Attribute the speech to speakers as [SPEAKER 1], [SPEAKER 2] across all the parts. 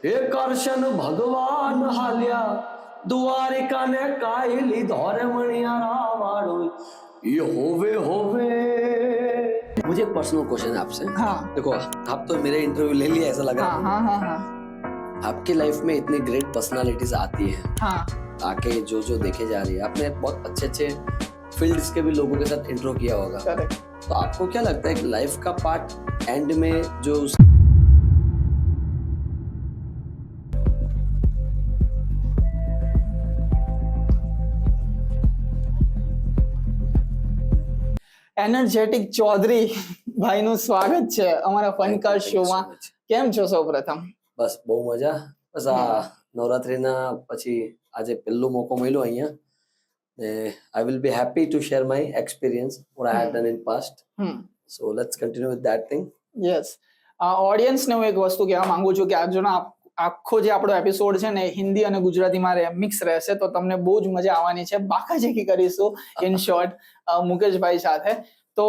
[SPEAKER 1] हे करशन भगवान हाल्या द्वारिका ने कायली धोरमणिया रावाड़ो ये होवे होवे। मुझे एक पर्सनल क्वेश्चन है आपसे।
[SPEAKER 2] हाँ
[SPEAKER 1] देखो, आप तो मेरे इंटरव्यू ले लिया ऐसा लग रहा है।
[SPEAKER 2] हाँ हाँ हाँ
[SPEAKER 1] आपकी लाइफ में इतनी ग्रेट पर्सनालिटीज आती हैं,
[SPEAKER 2] हाँ
[SPEAKER 1] आके जो जो देखे जा रही है, आपने बहुत अच्छे अच्छे फील्ड्स के भी लोगों के साथ इंट्रो किया होगा।
[SPEAKER 2] करेक्ट।
[SPEAKER 1] तो आपको क्या लगता है कि लाइफ का पार्ट एंड में जो
[SPEAKER 2] એનર્જેટિક ચૌધરી ભાઈનું સ્વાગત છે અમારા ફનકાર શોમાં. કેમ છો સૌપ્રથમ?
[SPEAKER 1] બસ બહુ મજા. બસ આ નવરાત્રીના પછી આજે પહેલો મોકો મળ્યો અહીંયા. I will be happy to share my experience what I have done in past. So let's continue with that thing.
[SPEAKER 2] Yes, ઓડિયન્સને હું એક વસ્તુ કહેવા માંગુ છું કે આજનો આખો જે આપણો એપિસોડ છે ને હિન્દી અને ગુજરાતીમાં મિક્સ રહેશે, તો તમને બહુ જ મજા આવવાની છે. બાકાજીકી કરીશું ઇન શોર્ટ मुकेश भाई साथ है. तो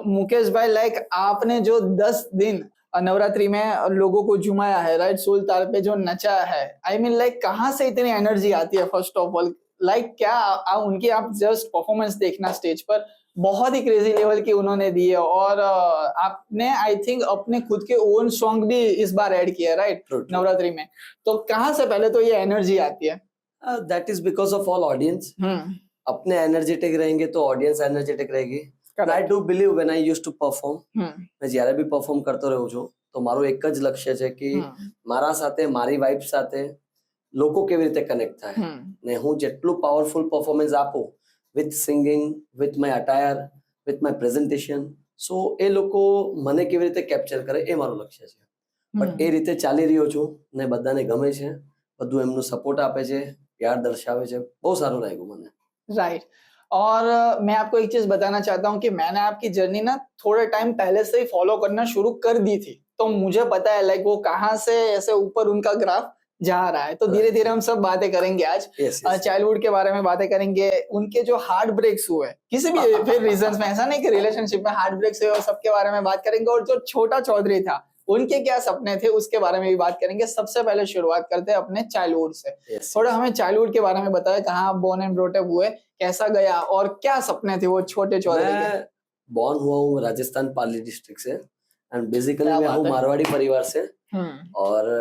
[SPEAKER 2] मुकेश भाई लाइक आपने जो 10 दिन नवरात्रि में लोगों को झुमाया है, राइट, सोल ताल पे जो नचा है, आई मीन लाइक कहाँ से इतनी एनर्जी आती है? फर्स्ट ऑफ ऑल लाइक क्या उनकी आप जस्ट परफॉर्मेंस देखना स्टेज पर, बहुत ही क्रेजी लेवल की उन्होंने दी है. और आपने आई थिंक अपने खुद के ओन सॉन्ग भी इस बार ऐड किया, राइट, नवरात्रि में. तो कहाँ से पहले तो ये एनर्जी आती है?
[SPEAKER 1] That is because of all audience. अपने एनर्जेटिक रहेंगे तो ऑडियंस एनर्जेटिक रहेगी. I do believe when I used to perform, मैं જ્યારે બી પરફોર્મ કરતો રહ્યો છું તો મારું એક જ લક્ષ્ય છે કે મારા સાથે મારી વાઇફ સાથે લોકો કેવી રીતે કનેક્ટ થાય ને હું જેટલું પાવરફુલ પરફોર્મન્સ આપું with singing, with my attire, with my presentation, so એ લોકો મને કેવી રીતે કેપ્ચર કરે એ મારું લક્ષ્ય છે. બટ એ રીતે ચાલી રહ્યો છું ને બધાને ગમે છે, બધું એમનું સપોર્ટ આપે છે, પ્યાર દર્શાવે છે, બહુ સારું લાગ્યું મને.
[SPEAKER 2] राइट. और मैं आपको एक चीज बताना चाहता हूँ कि मैंने आपकी जर्नी ना थोड़े टाइम पहले से ही फॉलो करना शुरू कर दी थी, तो मुझे पता है लाइक वो कहाँ से ऐसे ऊपर उनका ग्राफ जा रहा है. तो धीरे धीरे हम सब बातें करेंगे आज. चाइल्डहुड के बारे में बातें करेंगे, उनके जो हार्ट ब्रेक्स हुए किसी भी फिर रीजंस में, ऐसा नहीं कि रिलेशनशिप में हार्ट ब्रेक्स हुए, और सबके बारे में बात करेंगे. और जो छोटा चौधरी था उनके क्या सपने थे उसके बारे में भी बात करेंगे. सबसे पहले शुरुआत करते हैं अपने चाइल्डहुड से. थोड़ा हमें चाइल्डहुड के बारे में बताया, कहाँ आप बोर्न एंड ब्रॉट अप हुए, कैसा गया और क्या सपने थे वो छोटे चौधरी के?
[SPEAKER 1] मैं बॉर्न हुआ हूँ राजस्थान पाली डिस्ट्रिक्ट से एंड बेसिकली मैं हूँ मारवाड़ी परिवार से. और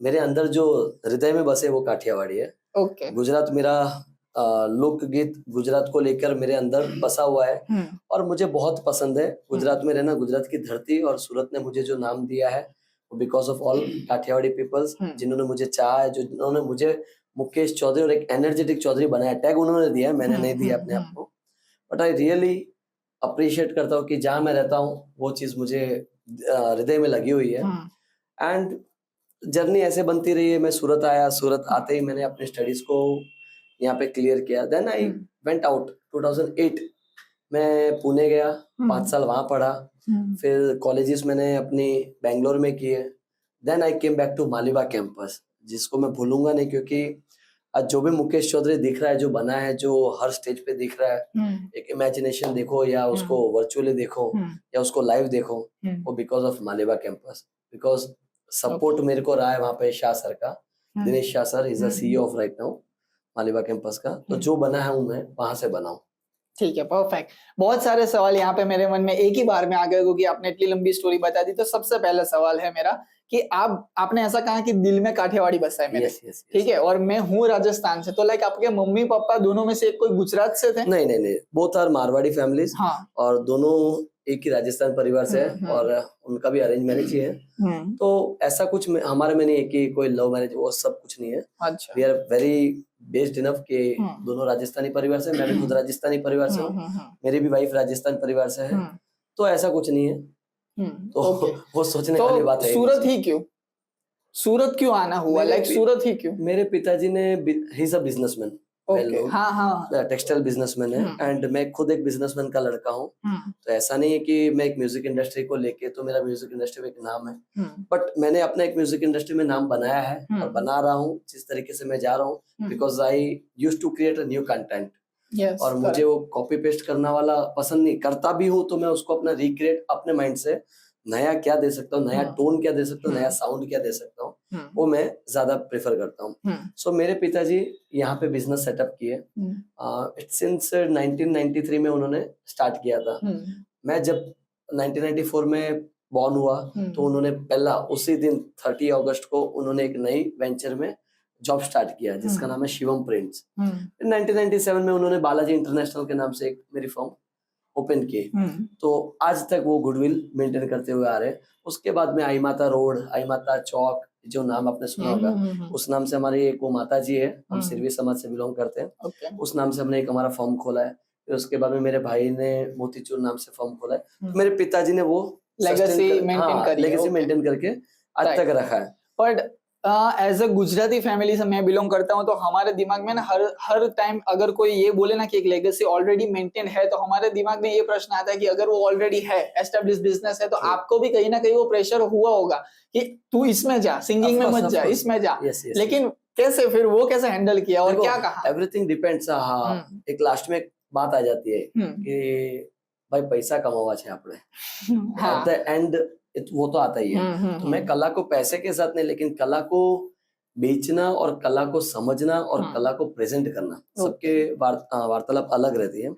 [SPEAKER 1] मेरे अंदर जो हृदय में बसे वो काठियावाड़ी है.
[SPEAKER 2] ओके.
[SPEAKER 1] गुजरात मेरा लोकगीत गुजरात को लेकर मेरे अंदर बसा हुआ है और मुझे बहुत पसंद है गुजरात में रहना, गुजरात की धरती. और सूरत ने मुझे जो नाम दिया है because of all Kathiawadi peoples, जिन्होंने मुझे चाहा है, जिन्होंने मुझे मुकेश चौधरी और एक एनर्जेटिक चौधरी बनाया. टैग उन्होंने दिया है, मैंने नहीं दिया अपने आप को. बट आई रियली अप्रिशिएट करता हूँ कि जहाँ मैं रहता हूँ वो चीज मुझे हृदय में लगी हुई है. एंड जर्नी ऐसे बनती रही है. मैं सूरत आया, सूरत आते ही मैंने अपने स्टडीज को यहाँ पे क्लियर किया. Then I went out 2008. मैं पुणे गया, 5 साल वहां पढ़ा. फिर कॉलेजेस मैंने अपनी बेंगलोर में किए. Then I came back to Maliba campus, जिसको मैं भूलूंगा नहीं, क्योंकि आज जो भी मुकेश चौधरी दिख रहा है, जो बना है, जो हर स्टेज पे दिख रहा है, एक इमेजिनेशन देखो या उसको वर्चुअली देखो या उसको लाइव देखो, वो because of Maliba campus. Because support मेरे को रहा है वहां पे शाह सर का. Dinesh Shah sir is the CEO of right now Maliba campus का. तो जो बना है मैं वहां से बनाऊं. ठीक है,
[SPEAKER 2] परफेक्ट. बहुत सारे सवाल यहाँ पे मेरे मन में एक ही बार में आ गए, क्योंकि आपने इतनी लंबी स्टोरी बता दी. तो सबसे पहला सवाल है मेरा कि आपने ऐसा कहा कि दिल में काठियावाड़ी बसा है मेरे. ठीक है, और मैं हूँ राजस्थान से, तो लाइक आपके मम्मी पापा दोनों में से कोई गुजरात से थे?
[SPEAKER 1] नहीं, बोथ आर मारवाड़ी फैमिलीज. और दोनों एक ही राजस्थान परिवार से है और उनका भी अरेंज मैरिज ही है. तो ऐसा कुछ हमारे में नहीं है कि कोई लव मैरिज, वो सब कुछ नहीं है. अच्छा. We are very based enough कि दोनों राजस्थानी परिवार से. मैं भी खुद राजस्थानी परिवार से हूँ, मेरी भी वाइफ राजस्थान परिवार से है. तो ऐसा कुछ नहीं है. तो वो सोचने वाली बात है.
[SPEAKER 2] सूरत ही क्यों, सूरत क्यों आना हुआ? लाइक सूरत ही क्यों?
[SPEAKER 1] मेरे पिताजी ने, he is a businessman, textile businessman है एंड मैं खुद एक बिजनेसमैन का लड़का हूँ. तो ऐसा नहीं है कि मैं एक म्यूजिक इंडस्ट्री को लेके, तो मेरा म्यूजिक इंडस्ट्री में एक नाम है, बट मैंने अपना एक म्यूजिक इंडस्ट्री में नाम बनाया है और बना रहा हूँ जिस तरीके से मैं जा रहा हूँ. Because I used to create a new content. और मुझे वो कॉपी पेस्ट करना वाला पसंद नहीं. करता भी हूँ तो मैं उसको अपना रिक्रिएट अपने माइंड से नया क्या दे सकता हूँ, नया टोन क्या दे सकता हूँ, नया
[SPEAKER 2] हम्म।
[SPEAKER 1] साउंड क्या दे सकता हूँ, वो मैं ज्यादा प्रेफर करता हूँ। सो मेरे पिताजी यहाँ पे बिजनेस सेटअप किए। इट्स सिंस 1993 में उन्होंने स्टार्ट किया था। मैं जब 1994 में बॉर्न हुआ तो उन्होंने पहला उसी दिन 30 अगस्त को उन्होंने एक नई वेंचर में जॉब स्टार्ट किया जिसका नाम है शिवम प्रिंट्स। 1997 में उन्होंने बालाजी इंटरनेशनल के नाम से एक मेरी फर्म ओपन की। तो आज तक वो गुडविल मेंटेन करते हुए आ रहे हैं। उसके बाद में आई माता रोड, आई माता चौक, जो नाम आपने सुना होगा, उस नाम से हमारी एक वो माता जी है, हम सिरवी समाज से बिलोंग करते हैं। उस नाम से हमने एक हमारा फर्म खोला है। फिर उसके बाद में मेरे भाई ने मोतीचूर नाम से फर्म खोला है। तो मेरे पिताजी ने वो
[SPEAKER 2] लेगेसी मेंटेन
[SPEAKER 1] करके आज तक रखा है।
[SPEAKER 2] But as a Gujarati family से मैं बिलोंग करता हूँ, तो हमारे दिमाग में ना हर टाइम अगर कोई ये बोले ना कि एक लेगेसी ऑलरेडी मेंटेन है, तो हमारे दिमाग में ये प्रश्न आता है कि अगर वो ऑलरेडी है, एस्टेब्लिश बिजनेस है, तो आपको भी कहीं ना कहीं वो प्रेशर हुआ होगा कि तू इसमें जा, सिंगिंग में मत जा, इसमें जा। लेकिन कैसे फिर वो कैसे हैंडल किया और क्या कहा?
[SPEAKER 1] Everything depends. हाँ, एक लास्ट में बात आ जाती है कि भाई पैसा कमावा है आपने, एट द एंड वो तो आता ही है। तो मैं कला को पैसे के साथ नहीं, लेकिन कला को बेचना और कला को समझना और कला को प्रेजेंट करना, सबके वार्तालाप अलग रहती है।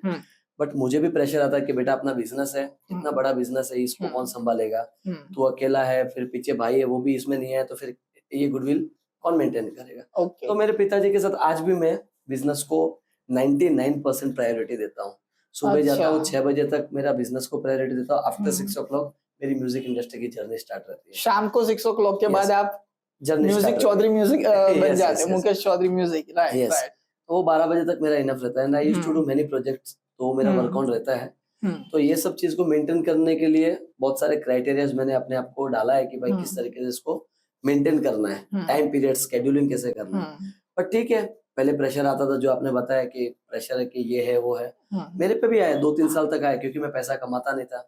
[SPEAKER 1] बट मुझे भी प्रेशर आता है कि बेटा अपना बिजनेस है, इतना बड़ा बिजनेस है, इसको कौन संभालेगा, तू अकेला है, फिर पीछे भाई है वो भी इसमें नहीं है, तो फिर ये गुडविल कौन मेंटेन करेगा। तो मेरे पिताजी के साथ आज भी मैं बिजनेस को 99% प्रायोरिटी देता हूँ। सुबह जाता हूँ 6 बजे तक, मेरा बिजनेस को प्रायोरिटी देता हूँ। आफ्टर 6 o'clock मेरी म्यूजिक इंडस्ट्री की जर्नी स्टार्ट रहती है।
[SPEAKER 2] शाम को 6 o'clock के बाद आप म्यूजिक चौधरी म्यूजिक बन जाते हैं, मुकेश चौधरी म्यूजिक, राइट।
[SPEAKER 1] तो वो 12 बजे तक मेरा इनफ रहता है। And I used to do many projects, तो मेरा वर्क ऑन रहता है। तो ये सब चीज को मेंटेन करने के लिए बहुत सारे क्राइटेरियाज मैंने अपने आप को डाला है कि भाई किस तरीके से इसको मेंटेन करना है, टाइम पीरियड, शेड्यूलिंग कैसे करना है। पर ठीक है, पहले प्रेशर आता था, जो आपने बताया कि प्रेशर है कि ये है वो है, मेरे पे भी आया, 2-3 साल तक आया, क्योंकि मैं पैसा कमाता नहीं था।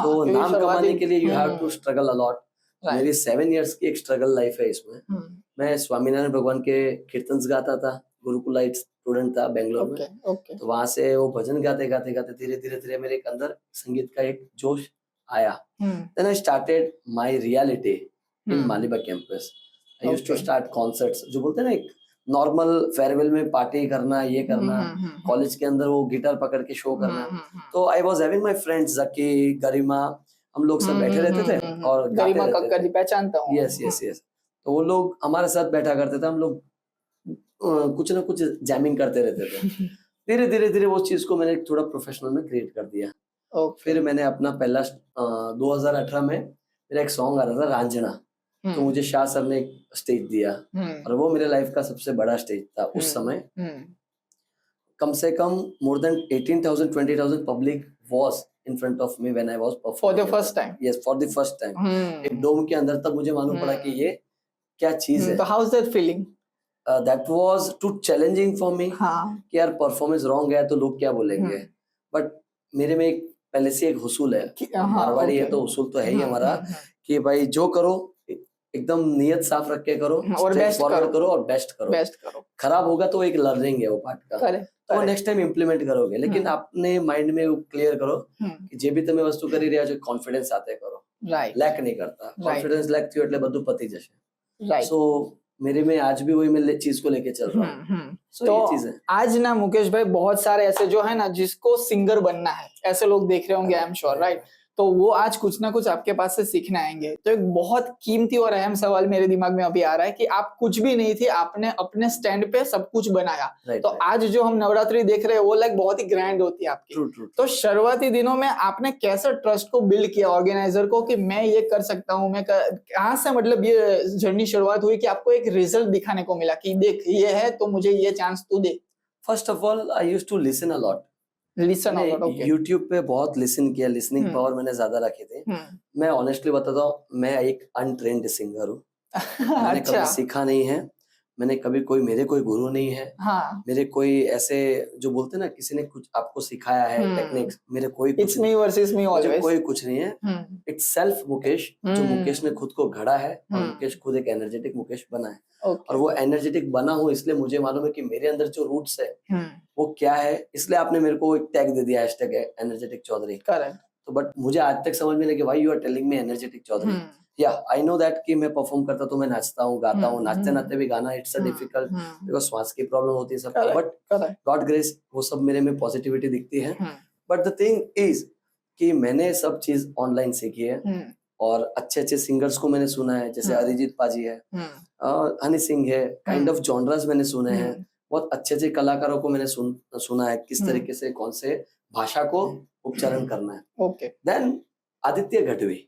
[SPEAKER 1] तो नाम कमाने के लिए you have to struggle a lot. मेरी 7 years की एक स्ट्रगल लाइफ है इसमें। मैं स्वामीनारायण भगवान के कीर्तन गाता था, गुरुकुलाइट स्टूडेंट था बेंगलोर में। तो वहां से वो भजन गाते गाते गाते धीरे धीरे मेरे अंदर संगीत का एक जोश आया। Then I started my reality in Maliba campus. I used to start concerts, जो बोलते हैं ना, एक नॉर्मल फेयरवेल में पार्टी करना, ये करना, कॉलेज के अंदर वो गिटार पकड़ के शो करना। तो I was having my friends Jacky, Garima, हम लोग सब बैठे रहते थे और
[SPEAKER 2] गरिमा कक्कर जी पहचानता हूँ।
[SPEAKER 1] यस। तो वो लोग हमारे साथ बैठा करते थे, हम लोग कुछ ना कुछ जैमिंग करते रहते थे। धीरे धीरे वो चीज को मैंने थोड़ा प्रोफेशनल में क्रिएट कर दिया। फिर मैंने अपना पहला 2018 में मेरा एक सॉन्ग आ रहा था रांझना, तो मुझे शाह सर ने एक स्टेज दिया और वो मेरे लाइफ का सबसे बड़ा स्टेज था उस समय। कम से कम more than 18,000-20,000 public was in front of me when I was performing
[SPEAKER 2] for the first time.
[SPEAKER 1] Yes, for the first time. एक डोम के अंदर, तब मुझे मालूम पड़ा कि ये क्या चीज है।
[SPEAKER 2] तो how is that feeling?
[SPEAKER 1] That was too challenging for me कि यार परफॉर्मेंस रॉन्ग है तो लोग क्या बोलेंगे। बट मेरे में एक पहले से एक हुसूल है, मारवाड़ी है तो हुसूल तो है ही हमारा, कि भाई जो करो एकदम नियत साफ रख के करो और बेस्ट करो और बेस्ट करो। खराब होगा तो एक लर्निंग है वो पार्ट का, तो नेक्स्ट टाइम इम्प्लीमेंट करोगे। लेकिन अपने माइंड में क्लियर करो कि जे भी તમે વસ્તુ કરી રહ્યા છો કોન્ફિડન્સ સાથે કરો, લેક नहीं करता। कॉन्फिडेंस लैक થયો એટલે બધું પતી જશે। सो मेरे में आज भी वही मैं चीज को लेके चल रहा हूँ।
[SPEAKER 2] तो ये चीज है। आज ना मुकेश भाई, बहुत सारे ऐसे जो है ना जिसको सिंगर बनना है, ऐसे लोग देख रहे होंगे, आई एम श्योर, राइट। तो वो आज कुछ ना कुछ आपके पास से सीखने आएंगे। तो एक बहुत कीमती और अहम सवाल मेरे दिमाग में अभी आ रहा है कि आप कुछ भी नहीं थे, आपने अपने स्टैंड पे सब कुछ बनाया। तो आज जो हम नवरात्रि देख रहे हैं वो लाइक बहुत ही ग्रैंड होती है आपकी। तो शुरुआती दिनों में आपने कैसे ट्रस्ट को बिल्ड किया ऑर्गेनाइजर को कि मैं ये कर सकता हूँ, मैं कहाँ से मतलब ये जर्नी शुरुआत हुई कि आपको एक रिजल्ट दिखाने को मिला कि देख ये है तो मुझे ये चांस तू दे?
[SPEAKER 1] First of all I used to listen a lot. YouTube पे बहुत लिसन किया, लिसनिंग पावर मैंने ज्यादा रखी थी। मैं ऑनेस्टली बताता हूँ, मैं एक अनट्रेन्ड सिंगर हूँ। मैंने कभी सीखा नहीं है, मैंने कभी मेरे कोई गुरु नहीं है। मेरे कोई ऐसे जो बोलते हैं ना, किसी ने कुछ आपको सिखाया है टेक्निक्स, मेरे कोई कुछ कोई कुछ नहीं है। इट्स सेल्फ मुकेश, जो मुकेश ने खुद को गढ़ा है और मुकेश खुद एक एनर्जेटिक मुकेश बना है। और वो एनर्जेटिक बना हूँ इसलिए मुझे मालूम है कि मेरे अंदर जो रूट्स है वो क्या है, इसलिए आपने मेरे को एक टैग दे दिया, हैशटैग एनर्जेटिक चौधरी। तो बट मुझे आज तक समझ में नहीं कि why you are telling me energetic Chaudhary. या आई नो दैट कि मैं परफॉर्म करता तो मैं नाचता हूँ, गाता हूँ, नाचते नाचते भी गाना इट्स अ डिफिकल्ट, बिकॉज श्वास की प्रॉब्लम होती है सबको, बट गॉड ग्रेस वो सब मेरे में पॉजिटिविटी दिखती है. बट द थिंग इज कि मैंने सब चीज ऑनलाइन सीखी है और अच्छे अच्छे सिंगर्स को मैंने सुना है, जैसे अरिजीत पाजी है, हनी सिंह है, काइंड ऑफ जॉनर्स मैंने सुने हैं, बहुत अच्छे अच्छे कलाकारों को मैंने सुना है किस तरीके से कौन से भाषा को उच्चारण करना है.
[SPEAKER 2] ओके.
[SPEAKER 1] देन आदित्य गढ़वी,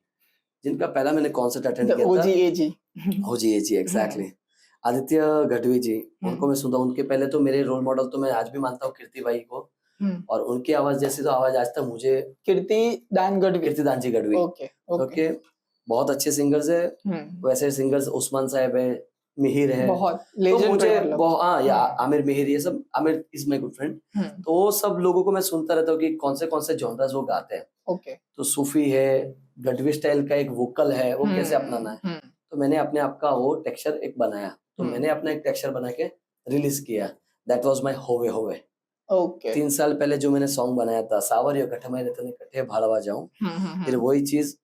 [SPEAKER 1] जिनका पहला मैंने कॉन्सर्ट अटेंड किया था, ओजी एग्जैक्टली, आदित्य गढ़वी जी, उनको मैं सुनता हूँ. उनके पहले तो मेरे रोल मॉडल तो मैं आज भी मानता हूँ कीर्ति भाई को, और उनकी आवाज जैसी तो आवाज आज तक मुझे कीर्तिदान जी गढ़वी. ओके, बहुत अच्छे सिंगर्स है. वैसे सिंगर्स उस्मान साहब है, मिहिर है, तो मुझे या आमिर मिहिर, ये सब, Aamir is my good friend. तो वो सब लोगों को मैं सुनता रहता हूँ कि कौन से जॉनर्स वो गाते हैं.
[SPEAKER 2] ओके.
[SPEAKER 1] तो सूफी है, गढ़वी स्टाइल का एक वोकल है, वो कैसे अपनाना है. तो मैंने अपने आप का वो टेक्सचर एक बनाया, तो मैंने अपना एक टेक्सचर बना के रिलीज किया. दैट वाज माय होवे होवे.
[SPEAKER 2] ओके.
[SPEAKER 1] 3 साल पहले जो मैंने सॉन्ग बनाया था, सावरियो कठमाई रतने कठे भाड़वा जाऊं, फिर वही चीज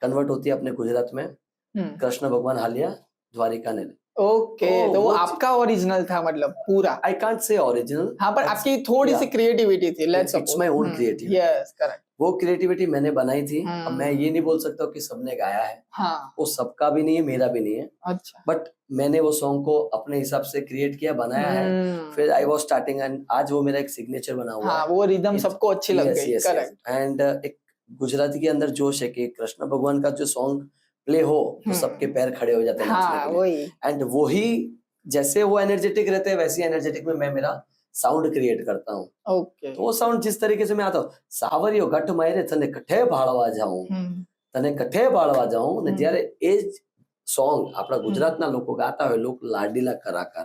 [SPEAKER 1] कन्वर्ट होती है अपने गुजरात में, कृष्ण भगवान हालिया द्वारिका ने.
[SPEAKER 2] ओके. तो वो आपका ओरिजिनल था, मतलब पूरा? आई
[SPEAKER 1] कांट से ओरिजिनल,
[SPEAKER 2] हाँ, पर आपकी थोड़ी सी क्रिएटिविटी थी. Let's suppose
[SPEAKER 1] it's my own creativity.
[SPEAKER 2] Yes, correct.
[SPEAKER 1] वो क्रिएटिविटी मैंने बनाई थी. अब मैं ये नहीं बोल सकता कि सबने गाया है, वो सबका भी नहीं है, मेरा भी नहीं है.
[SPEAKER 2] अच्छा.
[SPEAKER 1] बट मैंने वो सॉन्ग को अपने हिसाब से क्रिएट किया, बनाया है. फिर आई वाज स्टार्टिंग एंड आज वो मेरा एक सिग्नेचर बना हुआ है.
[SPEAKER 2] वो रिदम सबको अच्छी लग गई. करेक्ट.
[SPEAKER 1] एंड एक गुजराती के अंदर जोश है कि कृष्ण भगवान का जो सॉन्ग प्ले हो तो सबके पैर खड़े हो जाते हैं नाचने के लिए. एंड वही जैसे वो एनर्जेटिक रहते हैं वैसी एनर्जेटिक में मैं मेरा साउंड क्रिएट करता हूँ.
[SPEAKER 2] ओके.
[SPEAKER 1] तो वो साउंड जिस तरीके से मैं आता हूँ, सावरियो गठ मारे तने कठे भाड़वा जाऊं, तने कठे भाड़वा जाऊं ने જ્યારે એ સોંગ આપણા ગુજરાતના લોકો ગાતા હોય, લોક લાડીલા કલાકાર,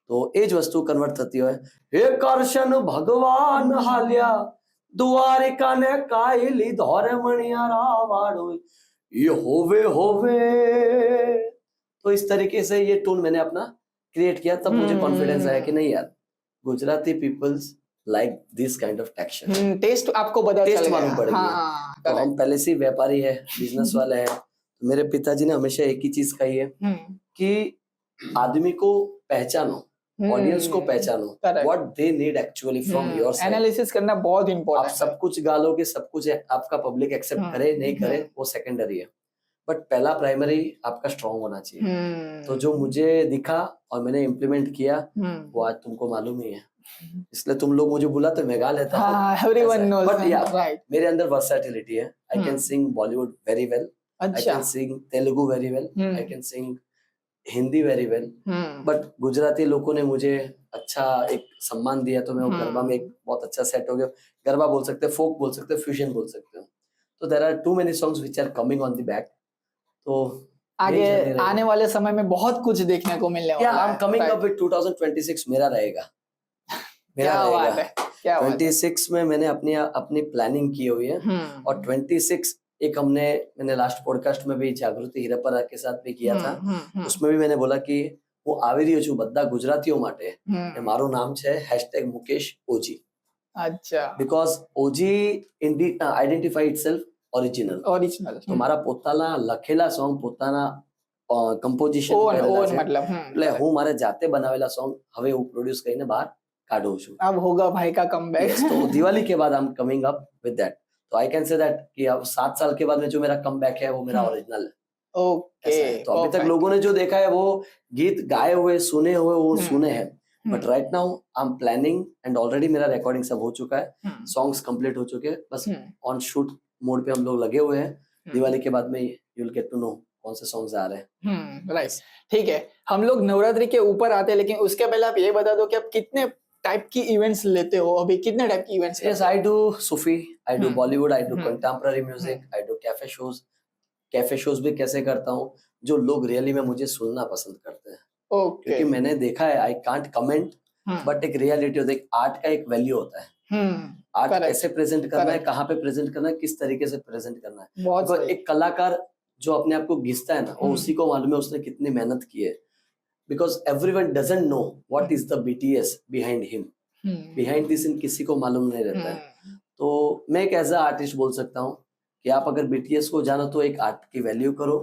[SPEAKER 1] તો એ જ વસ્તુ કન્વર્ટ થતી હોય. હે કરશન ભગવાન હાલ્યા દ્વારિકા ને કાયલી ધોરે મણિયારા વાળો ये होवे होवे. तो इस तरीके से ये टोन मैंने अपना क्रिएट किया. तब मुझे कॉन्फिडेंस आया कि नहीं यार, Gujarati peoples like this kind of texture.
[SPEAKER 2] Taste आपको बता
[SPEAKER 1] टेस्ट मालूम पड़ गया. तो हम पहले से व्यापारी है, बिजनेस वाले हैं. तो मेरे पिताजी ने हमेशा एक ही चीज कही है कि आदमी को पहचानो, ऑडियंस को पहचानो, what they need actually from your side.
[SPEAKER 2] Analysis करना बहुत इंपॉर्टेंट.
[SPEAKER 1] आप सब कुछ गालोगे, सब कुछ है, आपका पब्लिक एक्सेप्ट करे नहीं करे वो सेकेंडरी है, बट पहला प्राइमरी आपका स्ट्रॉन्ग होना चाहिए. तो जो मुझे दिखा और मैंने इम्प्लीमेंट किया वो आज तुमको मालूम ही है, इसलिए तुम लोग मुझे बुलाते मैं गा लेता हूँ.
[SPEAKER 2] Everyone knows.
[SPEAKER 1] बट या मेरे अंदर वर्सेटिलिटी है. I can sing Bollywood very well, I can sing Telugu very well, I can sing Hindi very well. But Gujarati लोगों ने मुझे अच्छा एक सम्मान दिया, तो मैं वो गरबा में एक बहुत अच्छा सेट हो गया. गरबा बोल सकते हो, फोक बोल सकते हो, फ्यूजन बोल सकते हो. तो there are too many songs which are coming on the back. तो
[SPEAKER 2] आगे आने वाले समय में बहुत कुछ देखने को मिलने वाला है.
[SPEAKER 1] I am coming up with 2026 मेरा रहेगा.
[SPEAKER 2] क्या बात है, क्या
[SPEAKER 1] 26 में मैंने अपनी प्लानिंग की हुई है. और 26 एक मैंने लास्ट पॉडकास्ट में भी जागृति हीरापरा के साथ भी किया था. उसमें भी मैंने बोला कि હું આવી રહ્યો છું બધા ગુજરાતીઓ માટે. મારું નામ છે #મુકેશ ઓજી.
[SPEAKER 2] अच्छा.
[SPEAKER 1] Because OG indeed identify itself original. તો મારા પોતાના લખેલા સોંગ, પોતાના કમ્પોઝિશન
[SPEAKER 2] मतलब
[SPEAKER 1] એટલે હું મારે જાતે બનાવેલા સોંગ હવે હું પ્રોડ્યુસ કરીને બહાર કાઢું છું.
[SPEAKER 2] अब होगा भाई का कमबैक.
[SPEAKER 1] तो दिवाली के बाद I am coming up with that. तो आई कैन से दैट कि अब 7 साल के बाद में जो मेरा कमबैक है वो मेरा ओरिजिनल है.
[SPEAKER 2] ओके.
[SPEAKER 1] तो अभी तक लोगों ने जो देखा है वो गीत गाए हुए सुने हुए वो सुने हैं. But right now I am planning and already मेरा रिकॉर्डिंग सब हो चुका है, सॉन्ग्स कंप्लीट हो चुके हैं, बस ऑन शूट मोड पे हम लोग लगे हुए हैं. दिवाली के बाद में you will get to know कौन से सॉन्ग्स आ रहे हैं.
[SPEAKER 2] राइट. ठीक है, हम लोग नवरात्रि के ऊपर आते हैं, लेकिन उसके पहले आप ये बता दो कि आप कितने टाइप की इवेंट्स लेते हो अभी, कितने टाइप की events?
[SPEAKER 1] Yes, I do Sufi, I do Bollywood, I do contemporary music, I do cafe shows. Cafe shows भी कैसे करता हूँ, जो लोग रियली में मुझे सुनना पसंद करते हैं. क्योंकि मैंने देखा है, आई कांट कमेंट, बट एक रियलिटी होता है. आर्ट का एक वैल्यू होता है. आर्ट कैसे प्रेजेंट करना है, कहाँ पे प्रेजेंट करना है, किस तरीके से प्रेजेंट करना है. तो एक कलाकार जो अपने आप को घिसता है ना, वो उसी को मालूम है उसने कितनी मेहनत की है. Because everyone doesn't know what is the BTS behind him. Behind this in किसी को मालूम नहीं रहता है. तो मैं एक एज अ आर्टिस्ट बोल सकता हूँ कि आप अगर बीटीएस को जानो तो एक आर्ट की वैल्यू करो,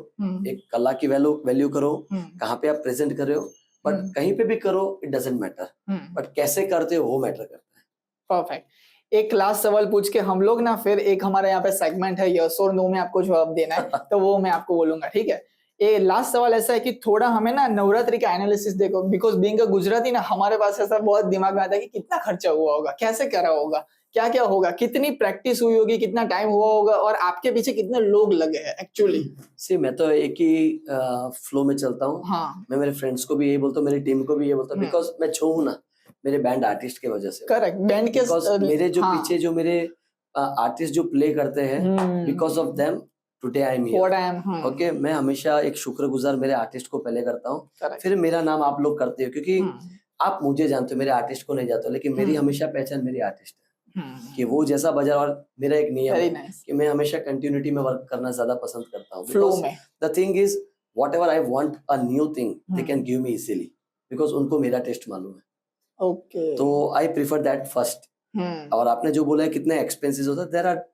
[SPEAKER 1] एक कला की वैल्यू करो, कहाँ पे आप प्रेजेंट कर रहे हो, बट कहीं पे भी करो इट डजेंट मैटर, बट कैसे करते हो वो मैटर करता है।
[SPEAKER 2] परफेक्ट। एक लास्ट सवाल पूछ के हम लोग ना फिर एक हमारे यहाँ पे सेगमेंट है यस और नो में आपको जवाब देना है तो वो मैं आपको बोलूंगा, ठीक है। ये लास्ट सवाल ऐसा है कि थोड़ा हमें ना नवरात्रि का एनालिसिस देखो, बिकॉज बीइंग अ गुजराती ना हमारे पास ऐसा बहुत दिमाग में आता है कि कितना खर्चा हुआ होगा, कैसे करा होगा, क्या क्या होगा, कितनी प्रैक्टिस हुई होगी, कितना टाइम हुआ होगा और आपके पीछे कितने लोग लगे हैं एक्चुअली।
[SPEAKER 1] सी मैं तो एक ही फ्लो में चलता हूँ।
[SPEAKER 2] हाँ
[SPEAKER 1] मैं मेरे फ्रेंड्स को भी यही बोलता हूँ, मेरी टीम को भी ये बोलता हूँ, बिकॉज मैं जो हूँ ना मेरे बैंड आर्टिस्ट की वजह से।
[SPEAKER 2] करेक्ट, बैंड के
[SPEAKER 1] बिकॉज मेरे जो
[SPEAKER 2] हाँ,
[SPEAKER 1] पीछे जो मेरे आर्टिस्ट जो प्ले करते हैं, because of them today I am
[SPEAKER 2] what
[SPEAKER 1] here.
[SPEAKER 2] I am
[SPEAKER 1] okay, मैं हमेशा एक शुक्रगुजार मेरे आर्टिस्ट को पहले करता हूँ,
[SPEAKER 2] करेक्ट।
[SPEAKER 1] फिर मेरा नाम आप लोग करते हो, क्योंकि आप मुझे जानते हो, मेरे आर्टिस्ट को नहीं जानते हो, लेकिन मेरी हमेशा पहचान मेरी आर्टिस्ट है कि वो जैसा बजा। और मेरा एक नियम
[SPEAKER 2] वेरी
[SPEAKER 1] है
[SPEAKER 2] नाइस,
[SPEAKER 1] कि मैं हमेशा कंटिन्यूटी में वर्क करना ज्यादा पसंद करता हूँ।
[SPEAKER 2] फ्लो में।
[SPEAKER 1] The thing is whatever I want a new thing they can give me easily because उनको मेरा टेस्ट मालूम है।
[SPEAKER 2] ओके,
[SPEAKER 1] तो आई प्रीफर दैट फर्स्ट। और आपने जो बोला है कितने एक्सपेंसेस होता है, there are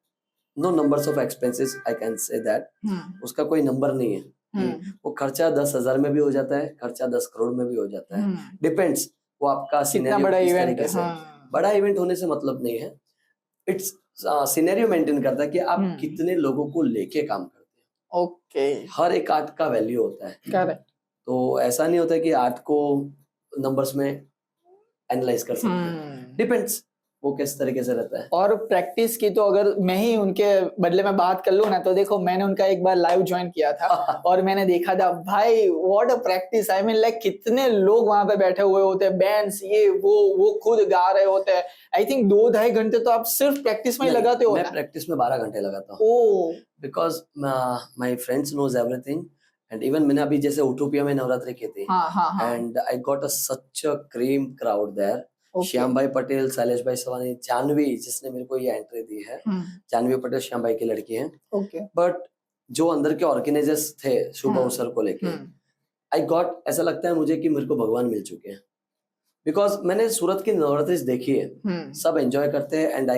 [SPEAKER 1] no numbers of expenses, I can say that, उसका कोई नंबर नहीं है। वो खर्चा 10,000 में भी हो जाता है, खर्चा 10 करोड़ में भी हो जाता है, डिपेंड्स वो आपका सिनेरियो
[SPEAKER 2] बड़ा
[SPEAKER 1] किस
[SPEAKER 2] इवेंट
[SPEAKER 1] तरीके से।
[SPEAKER 2] है।
[SPEAKER 1] बड़ा इवेंट होने से मतलब नहीं है, इट्स सिनेरियो मेंटेन करता है कि आप कितने लोगों को लेके काम करते हैं।
[SPEAKER 2] ओके,
[SPEAKER 1] हर एक आर्ट का वैल्यू होता है,
[SPEAKER 2] करेक्ट।
[SPEAKER 1] तो ऐसा नहीं होता है कि आर्ट को नंबर्स में एनालाइज कर सकते हैं, डिपेंड्स वो किस तरीके से रहता है।
[SPEAKER 2] और प्रैक्टिस की तो अगर मैं ही उनके बदले में बात कर लूं ना, तो देखो मैंने उनका एक बार लाइव ज्वाइन किया था और मैंने देखा था भाई what a practice, I mean like कितने लोग वहां पे बैठे हुए होते हैं, बैंड्स ये वो खुद गा रहे होते हैं। आई थिंक 2-2.5 घंटे तो आप सिर्फ प्रैक्टिस में ही लगाते हो
[SPEAKER 1] मैं
[SPEAKER 2] ना?
[SPEAKER 1] प्रैक्टिस में 12 घंटे लगाता हूँ,
[SPEAKER 2] ओह,
[SPEAKER 1] because my friends knows everything. And even मैंने अभी जैसे उटोपिया में नवरात्रि की थी, and I got such a cream crowd there. Shyam भाई पटेल, शैलेश भाई सवानी, जानवी जिसने मेरे को ये एंट्री दी है, जानवी पटेल श्याम भाई की लड़की है। बट जो अंदर के ऑर्गेनाइजर्स थे शुभ अवसर को लेके, आई गॉट, ऐसा लगता है मुझे कि मेरे को भगवान मिल चुके हैं, बिकॉज मैंने सूरत की नवरात्रि देखी है, सब एंजॉय करते हैं, एंड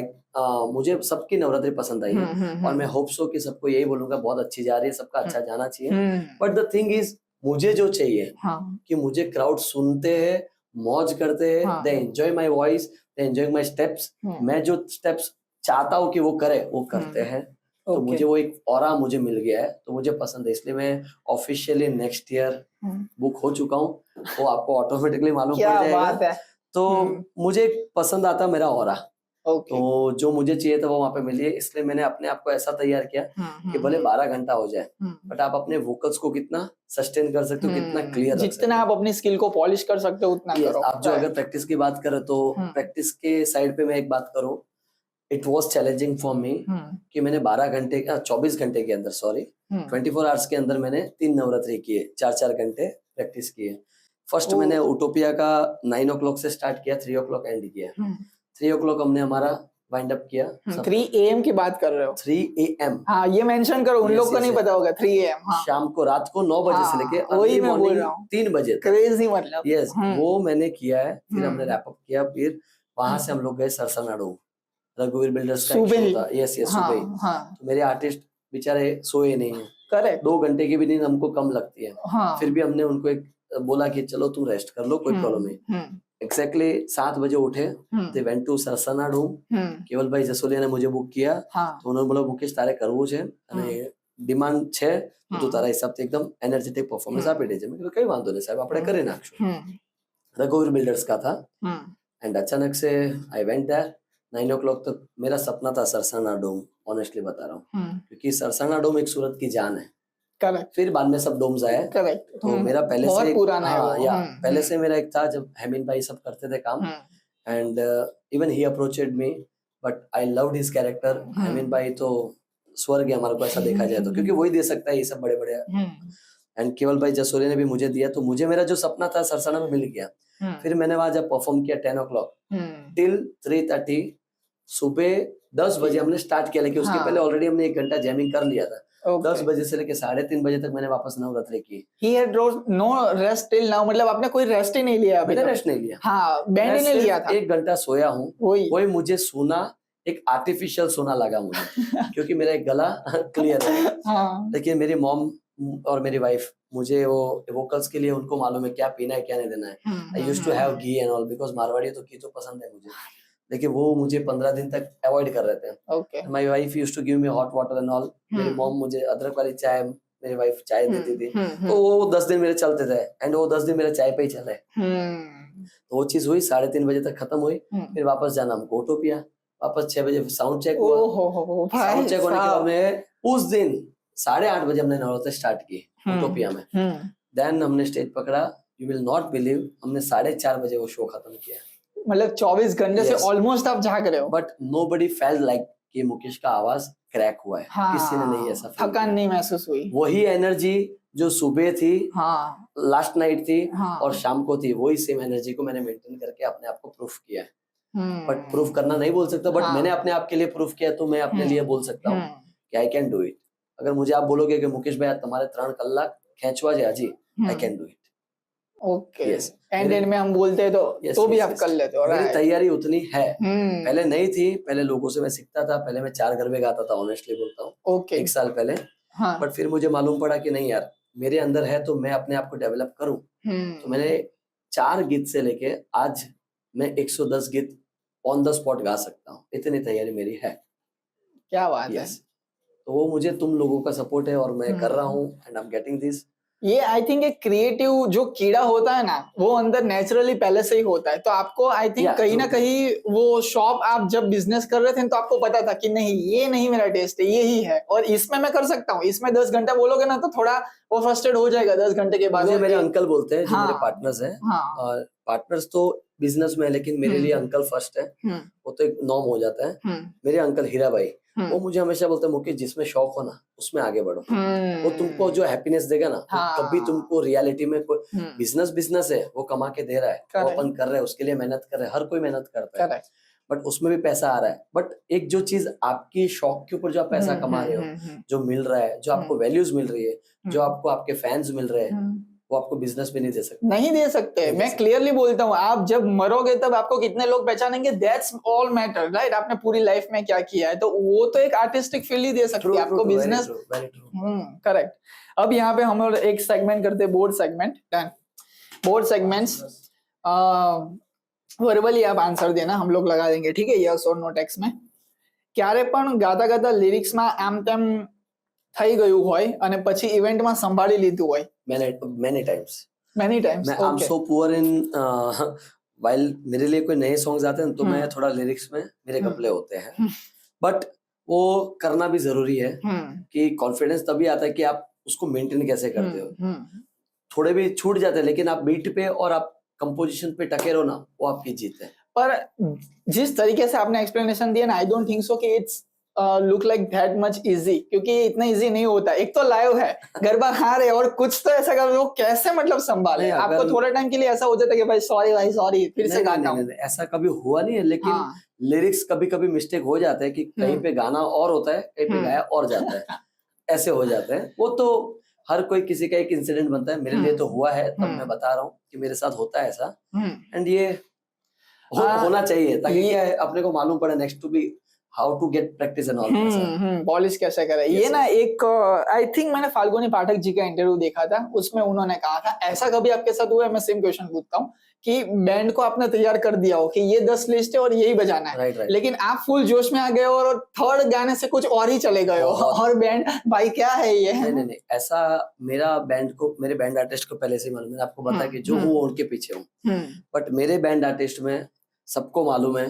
[SPEAKER 1] मुझे सबकी नवरात्रि पसंद आई है, और मैं होप सो कि सबको यही बोलूंगा बहुत अच्छी जा रही है, सबका अच्छा जाना चाहिए। बट द थिंग इज मुझे जो चाहिए कि मुझे क्राउड सुनते हैं, मौज करते हैं, they enjoy my voice, they enjoy my steps. मैं जो स्टेप्स चाहता हूँ कि वो करे वो करते हैं, तो मुझे वो एक ऑरा मुझे मिल गया है, तो मुझे पसंद है, इसलिए मैं ऑफिशियली नेक्स्ट ईयर बुक हो चुका हूँ, वो आपको ऑटोमेटिकली मालूम पड़ जाएगा। बात है। तो मुझे पसंद आता मेरा ऑरा, तो जो मुझे चाहिए था वो वहां पे मिली है, इसलिए मैंने अपने आप को ऐसा तैयार किया कि भले 12 घंटा हो जाए, बट आप अपने वोकल्स को कितना सस्टेन कर सकते हो, कितना क्लियर,
[SPEAKER 2] जितना आप अपनी स्किल को पॉलिश कर सकते हो उतना करो।
[SPEAKER 1] आप जो अगर प्रैक्टिस की बात करें तो प्रैक्टिस के साइड पे मैं एक बात करूं, it was challenging for me कि मैंने 24 घंटे के अंदर, सॉरी 24 आवर्स के अंदर मैंने 3 नवरात्रि किए, 4-4 घंटे प्रैक्टिस किए। फर्स्ट मैंने उटोपिया का 9 o'clock से स्टार्ट किया, 3 o'clock एंड किया। 3 o'clock हमने हमारा वाइंड अप किया।
[SPEAKER 2] 3 AM की बात कर रहे हो?
[SPEAKER 1] 3 AM,
[SPEAKER 2] हाँ ये मेंशन करो, उन लोग को नहीं पता होगा। 3 AM, हाँ, शाम
[SPEAKER 1] को, रात को 9 बजे से लेके
[SPEAKER 2] वही मैं बोल रहा हूँ,
[SPEAKER 1] 3 बजे तक,
[SPEAKER 2] क्रेजी मतलब।
[SPEAKER 1] यस, वो मैंने किया है। फिर हमने रैप अप किया, फिर वहां से हम लोग गए सरसनाडु, रघुवीर बिल्डर्स का शो था। यस सुबह। तो मेरे आर्टिस्ट बेचारे सोए नहीं है, करेक्ट, 2 घंटे की भी नींद हमको कम लगती है, फिर भी हमने उनको एक बोला कि चलो तुम रेस्ट कर लो, कोई प्रॉब्लम नहीं। एक्जैक्टली 7 बजे उठे, दे वेंट टू સરસનાડુ। કેવલ ભાઈ જસોલિયાને मुझे बुक किया, तो उन्होंने बोला मुकेश तारे करવું છે અને ડિમાન્ડ છે, તો તું તારા હિસાબથી એકદમ એનર્જેટિક પરફોર્મન્સ આપી દેજે। મેં કીધું કઈ વાંધો નહીં સાહેબ, આપણે કરી નાખશું। रघुवीर बिल्डर्स का था, एंड अचानक से आई वेंट देयर। 9 o'clock तक मेरा सपना था सरसाना डोम, ऑनेस्टली बता रहा हूँ, क्योंकि सरसाना डोम एक सूरत की जान है। करेक्ट। फिर बाद में सब डोम्स आए, करेक्ट। तो मेरा पहले से पुराना है, पहले से मेरा एक था, जब हेमिन भाई सब करते थे काम, and even he approached me, but I loved his character. Hemin भाई तो स्वर्ग है हमारे को, ऐसा देखा जाए तो, क्योंकि वही दे सकता है ये सब बड़े बड़े। एंड केवल भाई जसोलिया ने भी मुझे दिया, तो मुझे मेरा जो सपना था सरसाना में मिल गया। फिर मैंने वहां जब परफॉर्म किया 10 o'clock टिल 3:30, सुबह 10 बजे हमने स्टार्ट किया, लेकिन उसके पहले ऑलरेडी हमने 1 घंटा जैमिंग कर लिया था। 10 बजे से लेके 3:30 बजे तक मैंने वापस नवरात्रि की। He had no rest till now, मतलब आपने कोई रेस्ट ही नहीं लिया? मैंने रेस्ट नहीं लिया, हाँ, बैंड ही नहीं लिया था। 1 घंटा सोया हूँ, कोई मुझे सुना, एक आर्टिफिशियल सुना लगा मुझे क्योंकि मेरा एक गला क्लियर है।
[SPEAKER 2] हाँ
[SPEAKER 1] लेकिन मेरी मॉम और मेरी वाइफ, मुझे वो वोकल्स के लिए उनको मालूम है क्या पीना है क्या नहीं देना है। I used to have ghee and all because Marwari तो घी तो पसंद है मुझे, लेकिन वो मुझे 15 दिन तक अवॉइड कर रहे थे।
[SPEAKER 2] Okay
[SPEAKER 1] my wife used to give me hot water and all. मेरी मॉम मुझे अदरक वाली चाय, मेरी वाइफ चाय देती थी, तो वो 10 दिन मेरे चलते थे एंड वो 10 दिन मेरे चाय पे ही चले। तो वो चीज हुई, 3:30 बजे तक खत्म हुई। फिर वापस जाना, हमको ओटोपिया, वापस 6 बजे साउंड चेक हुआ।
[SPEAKER 2] ओहो
[SPEAKER 1] साउंड चेक होने के बाद में उस दिन 8:30 बजे हमने नवरात्र स्टार्ट की ओटोपिया में। देन हमने स्टेज पकड़ा, यू विल नॉट बिलीव, हमने 4:30 बजे वो शो खत्म किया।
[SPEAKER 2] मतलब 24 घंटे से ऑलमोस्ट आप जाग रहे हो।
[SPEAKER 1] बट नोबडी फेल्ट लाइक कि मुकेश का आवाज क्रैक हुआ है।
[SPEAKER 2] हाँ,
[SPEAKER 1] किसी ने नहीं ऐसा फील
[SPEAKER 2] थकान
[SPEAKER 1] किया।
[SPEAKER 2] नहीं महसूस हुई।
[SPEAKER 1] वही एनर्जी जो सुबह थी,
[SPEAKER 2] हाँ
[SPEAKER 1] लास्ट नाइट थी,
[SPEAKER 2] हाँ
[SPEAKER 1] और शाम को थी, वही सेम एनर्जी को मैंने मेंटेन करके अपने आप को प्रूफ किया है। बट प्रूफ करना नहीं बोल सकता, बट मैंने अपने आप के लिए प्रूफ किया, तो मैं अपने लिए बोल सकता हूँ कि आई कैन डू इट। अगर मुझे आप बोलोगे कि मुकेश भाई तुम्हारे 3 कलाक खेचवा जे हाजी, I can do it.
[SPEAKER 2] Okay
[SPEAKER 1] Yes.
[SPEAKER 2] End में हम बोलते हैं तो भी आप कर लेते हो।
[SPEAKER 1] मेरी तैयारी उतनी है।
[SPEAKER 2] हम्म
[SPEAKER 1] पहले नहीं थी, पहले लोगों से मैं सीखता था, पहले मैं 4 घर में गाता था, ऑनेस्टली बोलता हूँ,
[SPEAKER 2] ओके
[SPEAKER 1] 1 साल पहले।
[SPEAKER 2] हाँ
[SPEAKER 1] बट फिर मुझे मालूम पड़ा कि नहीं यार, मेरे अंदर है तो मैं अपने आप को डेवलप करूं। तो मैंने 4 गीत से लेके आज मैं 110 गीत ऑन द स्पॉट गा सकता हूँ, इतनी तैयारी मेरी है।
[SPEAKER 2] क्या बात है।
[SPEAKER 1] यस, तो वो मुझे तुम लोगों का सपोर्ट है और मैं कर रहा हूँ and I am getting this.
[SPEAKER 2] ये आई थिंक एक क्रिएटिव जो कीड़ा होता है ना, वो अंदर नेचुरली पहले से ही होता है। तो आपको आई थिंक
[SPEAKER 1] Yeah,
[SPEAKER 2] कहीं ना
[SPEAKER 1] true.
[SPEAKER 2] कहीं वो शॉप आप जब बिजनेस कर रहे थे तो आपको पता था कि नहीं ये नहीं मेरा टेस्ट है, ये ही है और इसमें मैं कर सकता हूँ। इसमें 10 घंटा बोलोगे ना तो थोड़ा वो फ्रस्ट्रेट हो जाएगा 10 घंटे के बाद।
[SPEAKER 1] मुझे मेरे अंकल बोलते हैं, जो
[SPEAKER 2] हाँ,
[SPEAKER 1] मेरे पार्टनर्स हैं,
[SPEAKER 2] हाँ,
[SPEAKER 1] और पार्टनर्स तो बिजनेस में है, लेकिन मेरे लिए अंकल फर्स्ट है, वो तो एक नॉर्म हो जाता है। मेरे अंकल हीरा भाई, वो मुझे हमेशा बोलते हैं मुकेश जिसमें शौक हो ना उसमें आगे बढ़ो, वो तुमको जो हैप्पीनेस देगा ना, वो कभी तुमको रियलिटी में कोई बिजनेस है, वो कमा के दे रहा है, वो अपन कर रहे हैं, उसके लिए मेहनत कर रहे हैं, हर कोई मेहनत करता है, बट उसमें भी पैसा आ रहा है। बट एक जो चीज आपकी शौक के ऊपर जो आप पैसा कमा रहे हो, जो मिल रहा है, जो आपको वैल्यूज मिल रही है, जो आपको आपके फैंस मिल रहे हैं, वो आपको बिजनेस में नहीं दे सकते।
[SPEAKER 2] नहीं दे सकते। मैं क्लियरली बोलता हूँ, आप जब मरोगे तब आपको कितने लोग पहचानेंगे, दैट्स ऑल मैटर, राइट। आपने पूरी लाइफ में क्या किया है, तो वो तो एक आर्टिस्टिक फील ही दे सकती है आपको बिजनेस। करेक्ट। अब यहाँ पे हम लोग एक सेगमेंट करते हैं, board segment. Done. Board segments verbally आप आंसर देना, हम लोग लगा देंगे, ठीक है, यस और नो टेक्स्ट में। ક્યારે પણ ગાતા ગાતા લિરિક્સમાં આમ તેમ થઈ ગયું હોય અને પછી ઇવેન્ટમાં સંભાળી લીધું હોય?
[SPEAKER 1] many times
[SPEAKER 2] मैं
[SPEAKER 1] I'm so poor in while मेरे लिए कोई नए सॉन्ग्स आते हैं तो मैं थोड़ा लिरिक्स में मेरे कपले होते हैं, बट वो करना भी जरूरी है कि कॉन्फिडेंस तभी आता है कि आप उसको मेंटेन कैसे करते हो। थोड़े भी छूट जाते हैं, लेकिन आप बीट पे और आप कंपोजिशन पे टके रहो ना, वो आपकी जीत है।
[SPEAKER 2] पर जिस तरीके से आपने एक्सप्लेनेशन दिया ना, आई डोंट थिंक सो कि it's look like that much easy, क्योंकि इतना इजी नहीं होता। एक तो लाइव है, गरबा हार है, और कुछ तो ऐसा कर वो कैसे मतलब संभाले। आपको थोड़े टाइम के लिए ऐसा हो जाता है कि भाई सॉरी फिर से गाता हूँ।
[SPEAKER 1] ऐसा कभी हुआ नहीं है, लेकिन लिरिक्स कभी कभी मिस्टेक हो जाते हैं कि कहीं पे गाना और होता है, कहीं पे गाया और जाता है, ऐसे हो जाते हैं। वो तो हर कोई किसी का एक इंसिडेंट बनता है, मेरे लिए तो हुआ है, तब मैं बता रहा हूँ कि मेरे साथ होता है ऐसा, एंड ये होना चाहिए, ताकि क्या है अपने को मालूम पड़े next to be how to get practice and all, polish
[SPEAKER 2] कैसे करें। ये ना एक आई थिंक मैंने फाल्गुनी पाठक जी का इंटरव्यू देखा था, उसमें उन्होंने कहा था, ऐसा कभी आपके साथ हुआ है? मैं सेम क्वेश्चन पूछता हूँ कि बैंड को आपने तैयार कर दिया हो कि ये 10 लिस्ट है और यही बजाना है,
[SPEAKER 1] right.
[SPEAKER 2] लेकिन आप फुल जोश में आ गए हो और थर्ड गाने से कुछ और ही चले गए हो, और बैंड भाई क्या है ये?
[SPEAKER 1] नहीं, ऐसा मेरे बैंड आर्टिस्ट को पहले से मालूम है। आपको बता कि जो हूँ उनके पीछे हूँ, बट मेरे बैंड आर्टिस्ट में सबको मालूम है,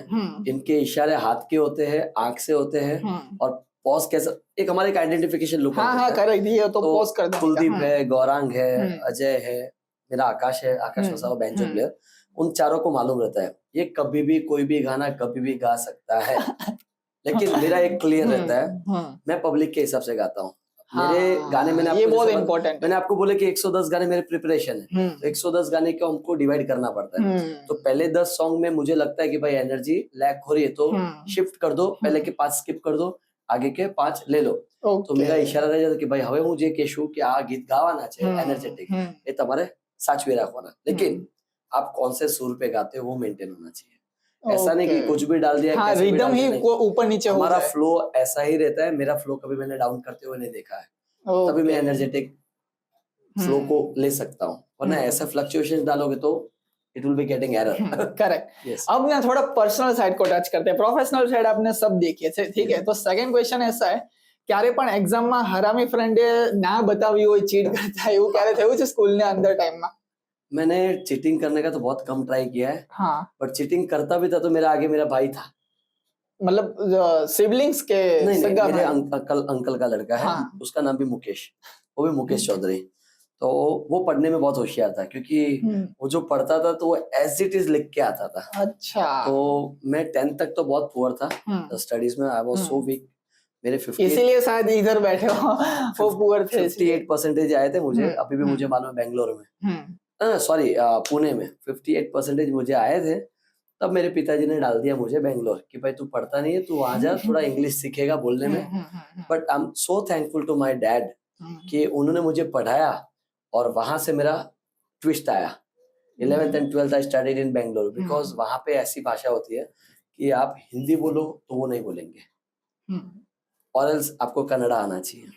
[SPEAKER 1] इनके इशारे हाथ के होते हैं, आंख से होते हैं, और पॉज कैसा एक हमारे एक आइडेंटिफिकेशन लुक
[SPEAKER 2] होता है। करेक्ट, ये तो पॉज कर देंगे।
[SPEAKER 1] कुलदीप है, गौरांग है, अजय है, मेरा आकाश है, आकाश वसावा बैंजो प्लेयर, उन चारों को मालूम रहता है ये कभी भी कोई भी गाना कभी भी गा सकता है, लेकिन मेरा एक क्लियर रहता है, मैं पब्लिक के हिसाब से गाता हूँ। मेरे गाने में
[SPEAKER 2] ये बहुत इम्पोर्टेंट,
[SPEAKER 1] मैंने आपको बोले कि 110 गाने मेरे प्रिपरेशन है, तो 110 गाने को हमको डिवाइड करना पड़ता है। तो पहले 10 सॉन्ग में मुझे लगता है कि भाई एनर्जी लैक हो रही है, तो शिफ्ट कर दो, पहले के 5 स्किप कर दो, आगे के 5 ले लो। तो मेरा इशारा रह जाता कि भाई हवे मुझे केशु कि आ गीत गावाना છે एनर्जेटिक, ये तुम्हारे साचवी रखवाना, लेकिन आप कौन से सुर पे गाते हो वो मेंटेन होना चाहिए। ऐसा नहीं कि
[SPEAKER 2] Okay.
[SPEAKER 1] कुछ भी डाल दिया,
[SPEAKER 2] हाँ,
[SPEAKER 1] कैसे भी
[SPEAKER 2] रिदम
[SPEAKER 1] डाल
[SPEAKER 2] ही
[SPEAKER 1] दिया, नहीं।
[SPEAKER 2] वो ऊपर नीचे हो
[SPEAKER 1] हमारा
[SPEAKER 2] जाए।
[SPEAKER 1] फ्लो ऐसा ही रहता है। मेरा फ्लो कभी मैंने डाउन करते हुए नहीं देखा है, तभी मैं
[SPEAKER 2] Okay.
[SPEAKER 1] एनर्जेटिक फ्लो को ले सकता हूँ, वरना ऐसा फ्लक्चुएशन डालोगे तो it will be getting error.
[SPEAKER 2] Correct.
[SPEAKER 1] Yes,
[SPEAKER 2] अब ना थोड़ा पर्सनल साइड को टच करते हैं। प्रोफेशनल साइड आपने सब देखी છે, ठीक है? तो સેકન્ડ ક્વેશ્ચન ऐसा है, ક્યારે પણ એક્ઝામમાં હરામી ફ્રેન્ડે ના બતાવી હોય, ચીટ કરતા એવું ક્યારે થયું છે સ્કૂલના અંદર ટાઈમમાં?
[SPEAKER 1] मैंने चीटिंग करने का तो बहुत कम ट्राई किया है,
[SPEAKER 2] हाँ,
[SPEAKER 1] बट चीटिंग करता भी था तो मेरा आगे मेरा भाई था।
[SPEAKER 2] मतलब सिबलिंग्स के
[SPEAKER 1] नहीं नहीं,
[SPEAKER 2] सगा
[SPEAKER 1] मेरे
[SPEAKER 2] भाई?
[SPEAKER 1] अंकल का लड़का है,
[SPEAKER 2] हाँ।
[SPEAKER 1] उसका नाम भी मुकेश, वो भी मुकेश चौधरी। तो वो पढ़ने में बहुत होशियार था, क्योंकि वो जो पढ़ता था तो वो एज इट इज लिख के आता था।
[SPEAKER 2] अच्छा।
[SPEAKER 1] तो मैं 10th तक तो बहुत पुअर था स्टडीज में, आई वाज सो वीक। मेरे 58
[SPEAKER 2] इसीलिए शायद इधर बैठे हो, वो पुअर थे इसलिए।
[SPEAKER 1] 58% आए थे मुझे, अभी भी मुझे मालूम है बेंगलोर में, सॉरी पुणे में 58% मुझे आए थे। तब मेरे पिताजी ने डाल दिया मुझे बेंगलोर कि भाई तू पढ़ता नहीं है, तू आ जा, थोड़ा इंग्लिश सीखेगा बोलने में। But I am so thankful to my dad कि उन्होंने मुझे पढ़ाया, और वहां से मेरा ट्विस्ट आया। 11th and 12th I studied in Bangalore, because वहां पे ऐसी भाषा होती है कि आप हिंदी बोलो तो वो नहीं बोलेंगे, और एल्स आपको कन्नड़ा आना चाहिए।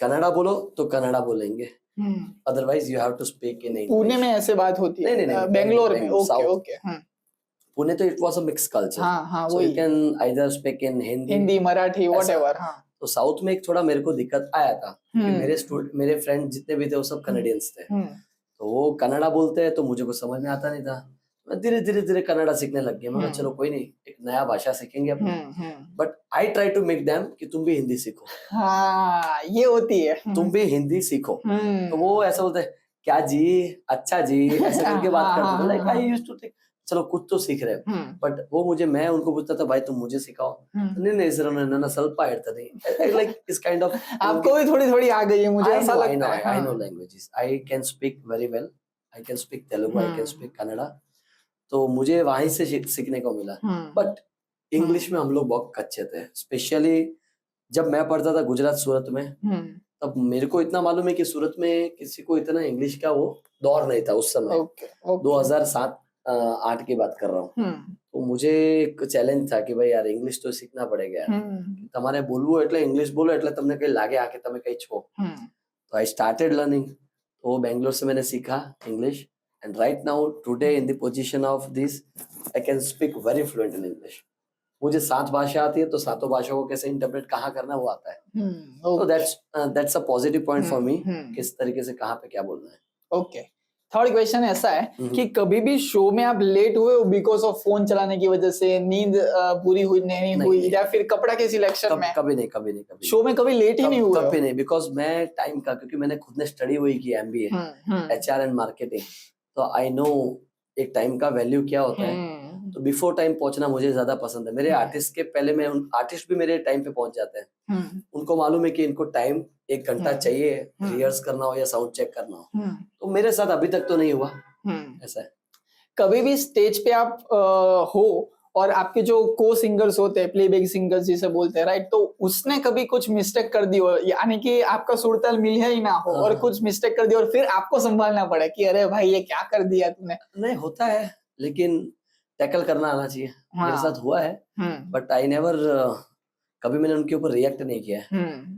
[SPEAKER 1] कन्नड़ा बोलो तो कन्नड़ा बोलेंगे, otherwise you have to speak in English.
[SPEAKER 2] Pune में ऐसे बात होती है?
[SPEAKER 1] नहीं, नहीं,
[SPEAKER 2] बेंगलोर में?
[SPEAKER 1] Bangalore,
[SPEAKER 2] okay
[SPEAKER 1] south.
[SPEAKER 2] Okay.
[SPEAKER 1] Pune तो it was a mix culture,
[SPEAKER 2] हाँ,
[SPEAKER 1] सो यू
[SPEAKER 2] वही।
[SPEAKER 1] Can either speak in Hindi,
[SPEAKER 2] Hindi, Marathi,
[SPEAKER 1] ऐसा।
[SPEAKER 2] व्हाटएवर। हाँ।
[SPEAKER 1] तो साउथ में एक थोड़ा मेरे को दिक्कत आया था, क्योंकि मेरे फ्रेंड जितने भी थे वो सब कनेडियंस थे, तो वो कन्नड़ा बोलते हैं तो मुझे कुछ समझ में आता नहीं था। मैं धीरे धीरे धीरे कन्नड़ा सीखने लग गया। मैं कहा चलो कोई नहीं, एक नया भाषा सीखेंगे अपने। But I try to make them कि तुम भी हिंदी सीखो,
[SPEAKER 2] हाँ, ये होती है।
[SPEAKER 1] तुम भी हिंदी सीखो। तो वो ऐसा बोलते हैं, क्या जी, अच्छा जी, ऐसे करके बात करते थे। Like I used to think चलो कुछ तो सीख रहे हैं, बट वो मैं उनको पूछता था भाई तुम मुझे सिखाओ। नहीं सर, ನನ್ನ ಸ್ವಲ್ಪ ಇರ್ತದೆ, like this kind of।
[SPEAKER 2] आपको भी थोड़ी थोड़ी आ गई है, मुझे ऐसा
[SPEAKER 1] I
[SPEAKER 2] लगता है।
[SPEAKER 1] know languages. I can speak very well. I can speak Telugu, I can speak Kannada. तो मुझे वहीं से सीखने को मिला। बट इंग्लिश में हम लोग बहुत कच्चे थे, स्पेशली जब मैं पढ़ता था गुजरात सूरत में, तब मेरे को इतना मालूम है कि सूरत में किसी को इतना इंग्लिश का वो दौर नहीं था उस समय। 2007-8 की बात कर रहा हूँ। तो मुझे एक चैलेंज था कि भाई यार इंग्लिश तो सीखना पड़ेगा यार, તમારે બોલવું એટલે इंग्लिश बोलो એટલે તમને कहीं लागे आके તમે कहीं छो। तो आई स्टार्टेड लर्निंग, तो बेंगलोर से मैंने सीखा English, and right now today in the position of this I can speak very fluent in English. मुझे 7 भाषा आती है, तो 7 भाषाओं को कैसे इंटरप्रेट कहाँ करना है वो आता है। तो that's a positive point for me, किस तरीके से कहाँ पे क्या बोलना है।
[SPEAKER 2] ओके। थर्ड क्वेश्चन ऐसा है कि कभी भी शो में आप लेट हुए हो बिकॉज ऑफ फोन चलाने की वजह से, नींद पूरी हुई नहीं हुई, या फिर कपड़ा के सिलेक्शन में?
[SPEAKER 1] कभी नहीं
[SPEAKER 2] शो में कभी लेट ही नहीं हुए?
[SPEAKER 1] कभी नहीं, बिकॉज मैं टाइम का, क्योंकि मैंने खुद ने स्टडी हुई की MBA HR एंड मार्केटिंग, तो आई नो एक टाइम का वैल्यू क्या होता है। तो बिफोर टाइम पहुंचना मुझे ज्यादा पसंद है। मेरे आर्टिस्ट के पहले में, आर्टिस्ट भी मेरे टाइम पे पहुंच जाते हैं। उनको मालूम है कि इनको टाइम 1 घंटा चाहिए रिहर्स करना हो या साउंड चेक करना हो। तो मेरे साथ अभी तक तो नहीं हुआ ऐसा है।
[SPEAKER 2] कभी भी स्टेज पे आप हो और आपके जो को सिंगर्स होते हैं, प्लेबैक सिंगर्स जिसे बोलते हैं, राइट, तो उसने कभी कुछ मिस्टेक कर दी हो, यानी कि आपका सुर ताल मिल ही ना हो और कुछ मिस्टेक कर दी और फिर आपको संभालना पड़े कि अरे भाई ये क्या कर दिया तूने?
[SPEAKER 1] नहीं, होता है, लेकिन टैकल करना आना चाहिए। मेरे साथ हुआ है, बट आई नेवर, कभी मैंने उनके ऊपर रिएक्ट नहीं किया है।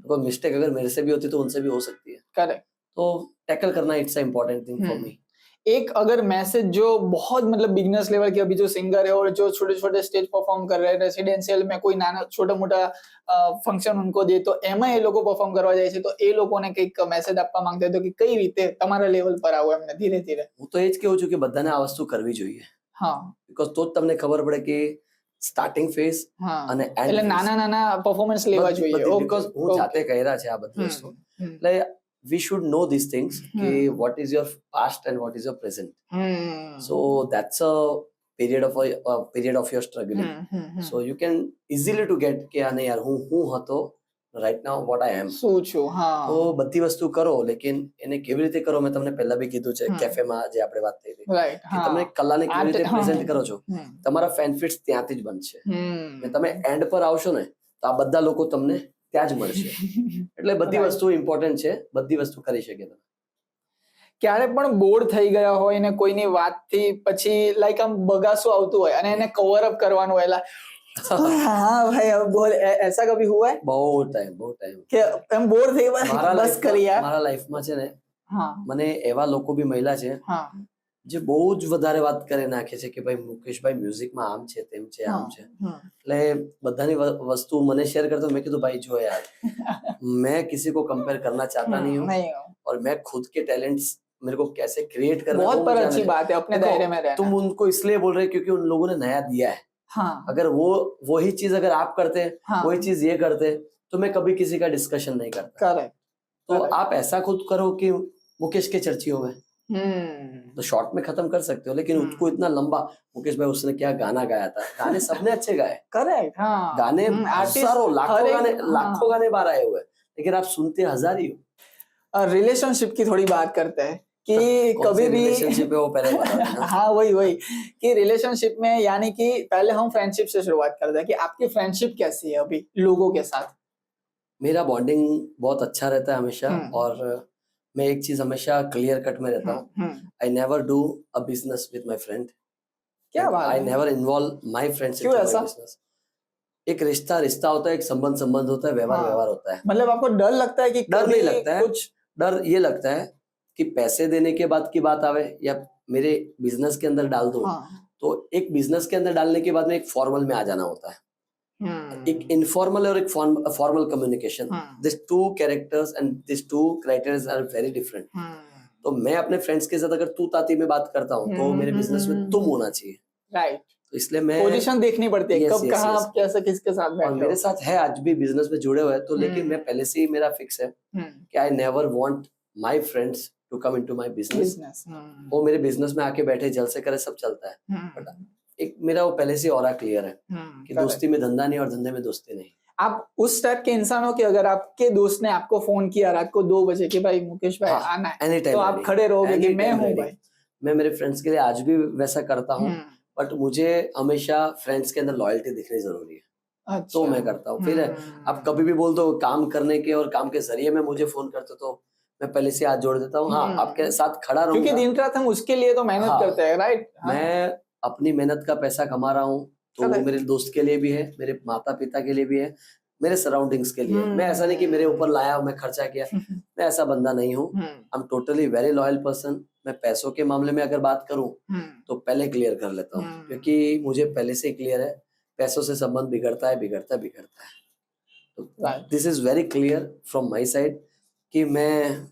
[SPEAKER 1] कोई मिस्टेक अगर मेरे से भी होती तो उनसे भी हो सकती है।
[SPEAKER 2] करेक्ट।
[SPEAKER 1] तो टैकल करना it's a important thing for me.
[SPEAKER 2] एक अगर मैसेज जो बहुत मतलब बिगनर्स लेवल के अभी जो सिंगर है और जो छोटे छोटे स्टेज परफॉर्म कर रहे हैं, रेसिडेंशियल में कोई नाना छोटा मोटा ફંક્શન ઉनको દે તો એમાં એ લોકો પરફોર્મ કરવા જાય છે, તો એ લોકોને કંઈક મેસેજ આપવા માંગતા તો કે કઈ રીતે તમારા લેવલ પર આવો એમને ધીરે ધીરે?
[SPEAKER 1] હું તો એ જ કહું છું કે બધાને આ વસ્તુ કરવી જોઈએ,
[SPEAKER 2] હા,
[SPEAKER 1] બીકોઝ તો જ તમને ખબર પડે કે સ્ટાર્ટિંગ ફેઝ અને એન્ડ,
[SPEAKER 2] એટલે નાના નાના પરફોર્મન્સ લેવા જોઈએ।
[SPEAKER 1] બીકોઝ હું જાતે કર્યા છે આ બધી વસ્તુ, એટલે we should know these things कि what is your past and what is your present. So that's a period of your struggling. So you can easily to get કે આ નહીં યાર હું હતો, right now what I am.
[SPEAKER 2] શું છું, હા।
[SPEAKER 1] તો બધી વસ્તુ કરો, લેકિન એને કેવી રીતે કરો મેં તમને પહેલા બી કીધું છે કેફેમાં જે આપણે વાત થઈ હતી,
[SPEAKER 2] રાઈટ,
[SPEAKER 1] કે તમે કલાને કેવી રીતે પ્રેઝન્ટ કરો છો, તમારા ફેનફિટ્સ ત્યાંથી જ બનશે, ને તમે એન્ડ પર આવશો ને તો આ બધા લોકો તમને ત્યાં જ મળશે। એટલે બધી વસ્તુ ઇમ્પોર્ટન્ટ છે, બધી વસ્તુ કરી શકે તમે।
[SPEAKER 2] ક્યારે પણ બોર થઈ ગયા હોય ને કોઈની વાતથી પછી લાઈક આમ બગાસું આવતું હોય અને એને કવર અપ કરવાનું હોય हाँ भाई अब बोल ऐसा कभी हुआ है
[SPEAKER 1] बहुत टाइम
[SPEAKER 2] કે એમ બોર થઈ બસ કરી યાર
[SPEAKER 1] મારા લાઈફમાં છે ને
[SPEAKER 2] હા
[SPEAKER 1] મને એવા લોકો બી મહિલા છે
[SPEAKER 2] હા
[SPEAKER 1] જે બહુ જ વધારે વાત કરી નાખે છે કે ભાઈ મુકેશભાઈ મ્યુઝિકમાં આમ છે તેમ છે આમ છે એટલે બધાની વસ્તુ મને શેર કરતો મેં કીધું भाई जो यार मैं किसी को कंपेयर करना चाहता नहीं हूँ और मैं खुद के टैलेंट्स मेरे को कैसे क्रिएट करना
[SPEAKER 2] बहुत पर अच्छी बात है अपने दायरे में रहना
[SPEAKER 1] तुम उनको इसलिए बोल रहे हो क्योंकि उन लोगों ने नया दिया है
[SPEAKER 2] हाँ
[SPEAKER 1] अगर वो वही चीज अगर आप करते
[SPEAKER 2] हाँ
[SPEAKER 1] वही चीज ये करते तो मैं कभी किसी का डिस्कशन नहीं करता
[SPEAKER 2] करेक्ट
[SPEAKER 1] तो आप ऐसा खुद करो कि मुकेश के चर्चियों में तो शॉर्ट में खत्म कर सकते हो लेकिन उसको इतना लंबा मुकेश भाई उसने क्या गाना गाया था गाने सबने अच्छे गाए
[SPEAKER 2] करेक्ट हाँ
[SPEAKER 1] गाने हजारों लाखों गाने बाहर आए हुए लेकिन आप सुनते हजार ही हो
[SPEAKER 2] रिलेशनशिप की थोड़ी बात करते हैं कि कभी भी
[SPEAKER 1] रिलेशनशिप है वो पहले बता देना।
[SPEAKER 2] हाँ वही कि रिलेशनशिप में यानी कि पहले हम फ्रेंडशिप से शुरुआत करते हैं कि आपकी फ्रेंडशिप कैसी है अभी लोगों के साथ
[SPEAKER 1] मेरा बॉन्डिंग बहुत अच्छा रहता है हमेशा और मैं एक चीज हमेशा क्लियर कट में रहता हूँ I never do a business with my friend
[SPEAKER 2] क्या बात
[SPEAKER 1] I never involve my friends in business एक रिश्ता होता है एक संबंध होता है व्यवहार होता है
[SPEAKER 2] मतलब आपको डर लगता है कि
[SPEAKER 1] डर नहीं लगता है कुछ डर ये लगता है कि पैसे देने के बाद की बात आवे या मेरे बिजनेस के अंदर डाल दो तो एक बिजनेस के अंदर डालने के बाद में एक फॉर्मल में आ जाना होता है एक इनफॉर्मल और एक formal communication this two characters and this two criteria are very different तो मैं अपने फ्रेंड्स के साथ अगर तू ताती में बात करता हूँ तो मेरे बिजनेस में तुम होना चाहिए
[SPEAKER 2] राइट
[SPEAKER 1] तो इसलिए मैं
[SPEAKER 2] पोजीशन देखनी पड़ती है कब कहाँ आप कैसे किसके साथ बैठे हो
[SPEAKER 1] मेरे साथ है आज भी बिजनेस में जुड़े हुए हैं तो लेकिन मैं पहले से ही मेरा फिक्स है कि I never want my friends to come into my business वो मेरे बिजनेस में आके बैठे जल से करे सब चलता है बट एक मेरा वो पहले से ऑरा क्लियर है कि दोस्ती में धंधा नहीं और धंधे में दोस्ती नहीं
[SPEAKER 2] आप उस टाइप के इंसान हो कि अगर आपके दोस्त ने आपको फोन किया रात को 2 बजे कि भाई मुकेश भाई आना है तो आप खड़े रहोगे कि मैं हूँ भाई
[SPEAKER 1] मैं मेरे फ्रेंड्स के लिए आज भी वैसा करता हूँ बट मुझे हमेशा फ्रेंड्स के अंदर लॉयल्टी दिखनी जरूरी है अच्छा। तो मैं करता हूँ फिर आप कभी भी बोल दो काम करने के और काम के जरिए में मुझे फोन करते तो मैं पहले से हाथ जोड़ देता हूँ हाँ आपके साथ खड़ा रहूंगा
[SPEAKER 2] क्योंकि दिन रात हम उसके लिए तो मेहनत करते हैं राइट
[SPEAKER 1] मैं अपनी मेहनत का पैसा कमा रहा हूँ तो वो मेरे दोस्त के लिए भी है मेरे माता पिता के लिए भी है मेरे सराउंडिंग्स के लिए मैं ऐसा नहीं कि मेरे ऊपर लाया मैं खर्चा किया मैं ऐसा बंदा नहीं हूँ I am totally very loyal person मैं पैसों के मामले में अगर बात करूँ तो पहले क्लियर कर लेता हूँ क्योंकि मुझे पहले से क्लियर है पैसों से संबंध बिगड़ता है तो this is very clear from my side कि मैं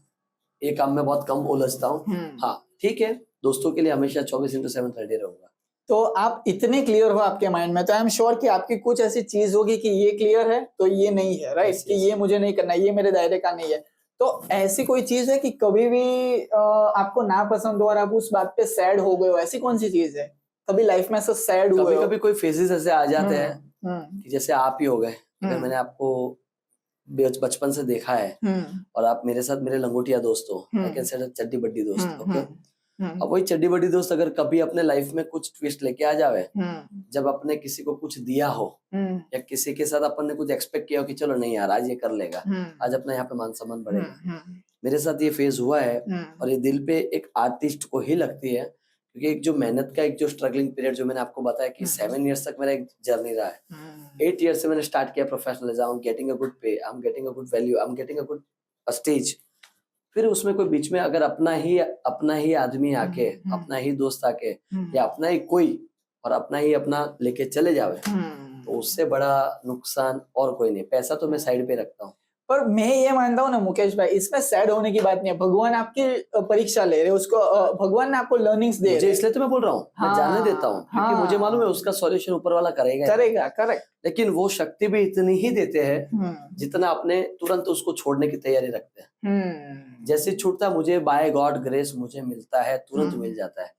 [SPEAKER 1] ये काम में बहुत कम उलझता हूँ हाँ ठीक है दोस्तों के लिए हमेशा 24/7 रेडी रहूंगा
[SPEAKER 2] तो आप इतने क्लियर हो आपके माइंड में तो आई एम श्योर कि आपकी कुछ ऐसी चीज होगी कि ये क्लियर है तो ये नहीं है राइट कि ये मुझे नहीं करना ये मेरे दायरे का नहीं है तो ऐसी कोई चीज है कि कभी भी आपको ना पसंद हो और आप उस बात पे सैड हो गए हो ऐसी कौन सी चीज है कभी लाइफ में ऐसा सैड हुए हो
[SPEAKER 1] कभी कोई फेजेस ऐसे आ जाते हैं कि जैसे आप ही हो गए मैंने आपको बचपन से देखा है और आप मेरे साथ मेरे लंगोटिया दोस्त हो चड्डी बड्डी दोस्त ओके अब वही चड्डी बड्डी दोस्त अगर कभी अपने लाइफ में कुछ ट्विस्ट लेके आ जावे जब अपने किसी को कुछ दिया हो या किसी के साथ अपन ने कुछ एक्सपेक्ट किया हो कि चलो नहीं यार आज ये कर लेगा आज अपना यहाँ पे मान सम्मान बढ़ेगा मेरे साथ ये फेज हुआ है और ये दिल पे एक आर्टिस्ट को ही लगती है क्योंकि एक जो मेहनत का एक जो स्ट्रगलिंग पीरियड जो मैंने आपको बताया कि 7 years तक मेरा एक जर्नी रहा है 8 years से मैंने स्टार्ट किया professionalism I am getting a good pay I am getting a good value I am getting a good stage फिर उसमें कोई बीच में अगर अपना ही आदमी आके अपना ही दोस्त आके या अपना ही कोई और अपना ही अपना लेके चले जावे तो उससे बड़ा नुकसान और कोई नहीं पैसा तो मैं साइड पे रखता हूँ
[SPEAKER 2] पर मैं ये मानता हूँ ना मुकेश भाई इसमें सैड होने की बात नहीं है भगवान आपकी परीक्षा ले रहे उसको भगवान ने आपको लर्निंग्स दे रहे
[SPEAKER 1] इसलिए तो मैं बोल रहा हूँ मैं जाने देता हूँ क्योंकि मुझे मालूम है उसका सॉल्यूशन ऊपर वाला करेगा
[SPEAKER 2] करेक्ट
[SPEAKER 1] लेकिन वो शक्ति भी इतनी ही देते हैं जितना अपने तुरंत उसको छोड़ने की तैयारी रखते हैं जैसे छूटता मुझे बाय गॉड ग्रेस मुझे मिलता है तुरंत मिल जाता है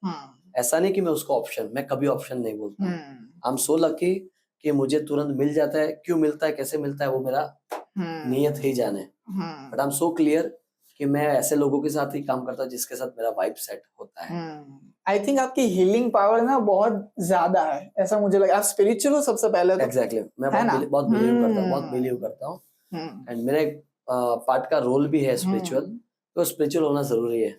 [SPEAKER 1] ऐसा नहीं कि मैं उसको ऑप्शन मैं कभी ऑप्शन नहीं बोलता आई एम सो लकी कि मुझे तुरंत मिल जाता है क्यों मिलता है कैसे मिलता है वो मेरा नियत ही जाने but I am so clear कि मैं ऐसे लोगों के साथ ही काम करता हूँ जिसके साथ मेरा वाइब सेट होता है
[SPEAKER 2] आई थिंक आपकी हीलिंग पावर ना बहुत ज्यादा है ऐसा मुझे लगा आप स्पिरिचुअल हो सबसे पहले तो
[SPEAKER 1] एग्जैक्टली मैं बहुत बिलीव करता हूँ एंड मेरा एक पार्ट का रोल भी है स्पिरिचुअल तो स्पिरिचुअल होना जरूरी है।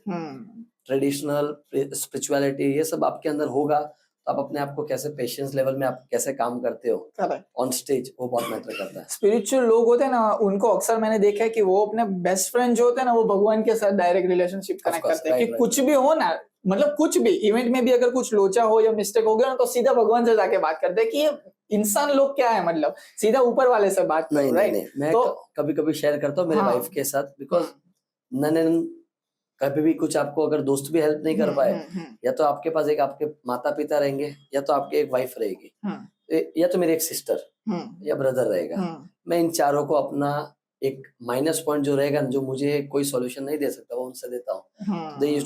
[SPEAKER 1] ट्रेडिशनल स्पिरिचुअलिटी ये सब आपके अंदर होगा तो आप अपने आप को कैसे पेशेंस लेवल में आप कैसे काम करते हो
[SPEAKER 2] करेक्ट।
[SPEAKER 1] ऑन स्टेज, वो बहुत मैटर करता है।
[SPEAKER 2] स्पिरिचुअल लोग होते हैं ना, उनको अक्सर मैंने देखा है कि वो अपने बेस्ट फ्रेंड जो होते हैं ना, वो भगवान के साथ डायरेक्ट रिलेशनशिप कनेक्ट
[SPEAKER 1] course,
[SPEAKER 2] करते हैं
[SPEAKER 1] right,
[SPEAKER 2] कि
[SPEAKER 1] right,
[SPEAKER 2] कुछ भी हो ना, मतलब कुछ भी इवेंट में भी अगर कुछ लोचा हो या मिस्टेक हो गया ना, तो सीधा भगवान से जाके बात करते हैं कि ये इंसान लोग क्या है, मतलब सीधा ऊपर वाले से बात करो,
[SPEAKER 1] नहीं
[SPEAKER 2] राइट?
[SPEAKER 1] नहीं, मैं
[SPEAKER 2] तो
[SPEAKER 1] कभी कभी शेयर करता हूँ मेरे
[SPEAKER 2] हाँ।
[SPEAKER 1] वाइफ के साथ, बिकॉज नन कभी भी कुछ आपको अगर दोस्त भी हेल्प नहीं कर पाए, या तो आपके पास एक आपके माता पिता रहेंगे, या तो आपके एक वाइफ रहेगी, या तो मेरी एक सिस्टर या ब्रदर रहेगा। मैं इन चारों को अपना एक माइनस पॉइंट जो रहेगा, जो मुझे कोई सॉल्यूशन नहीं दे सकता, वो उनसे देता हूँ।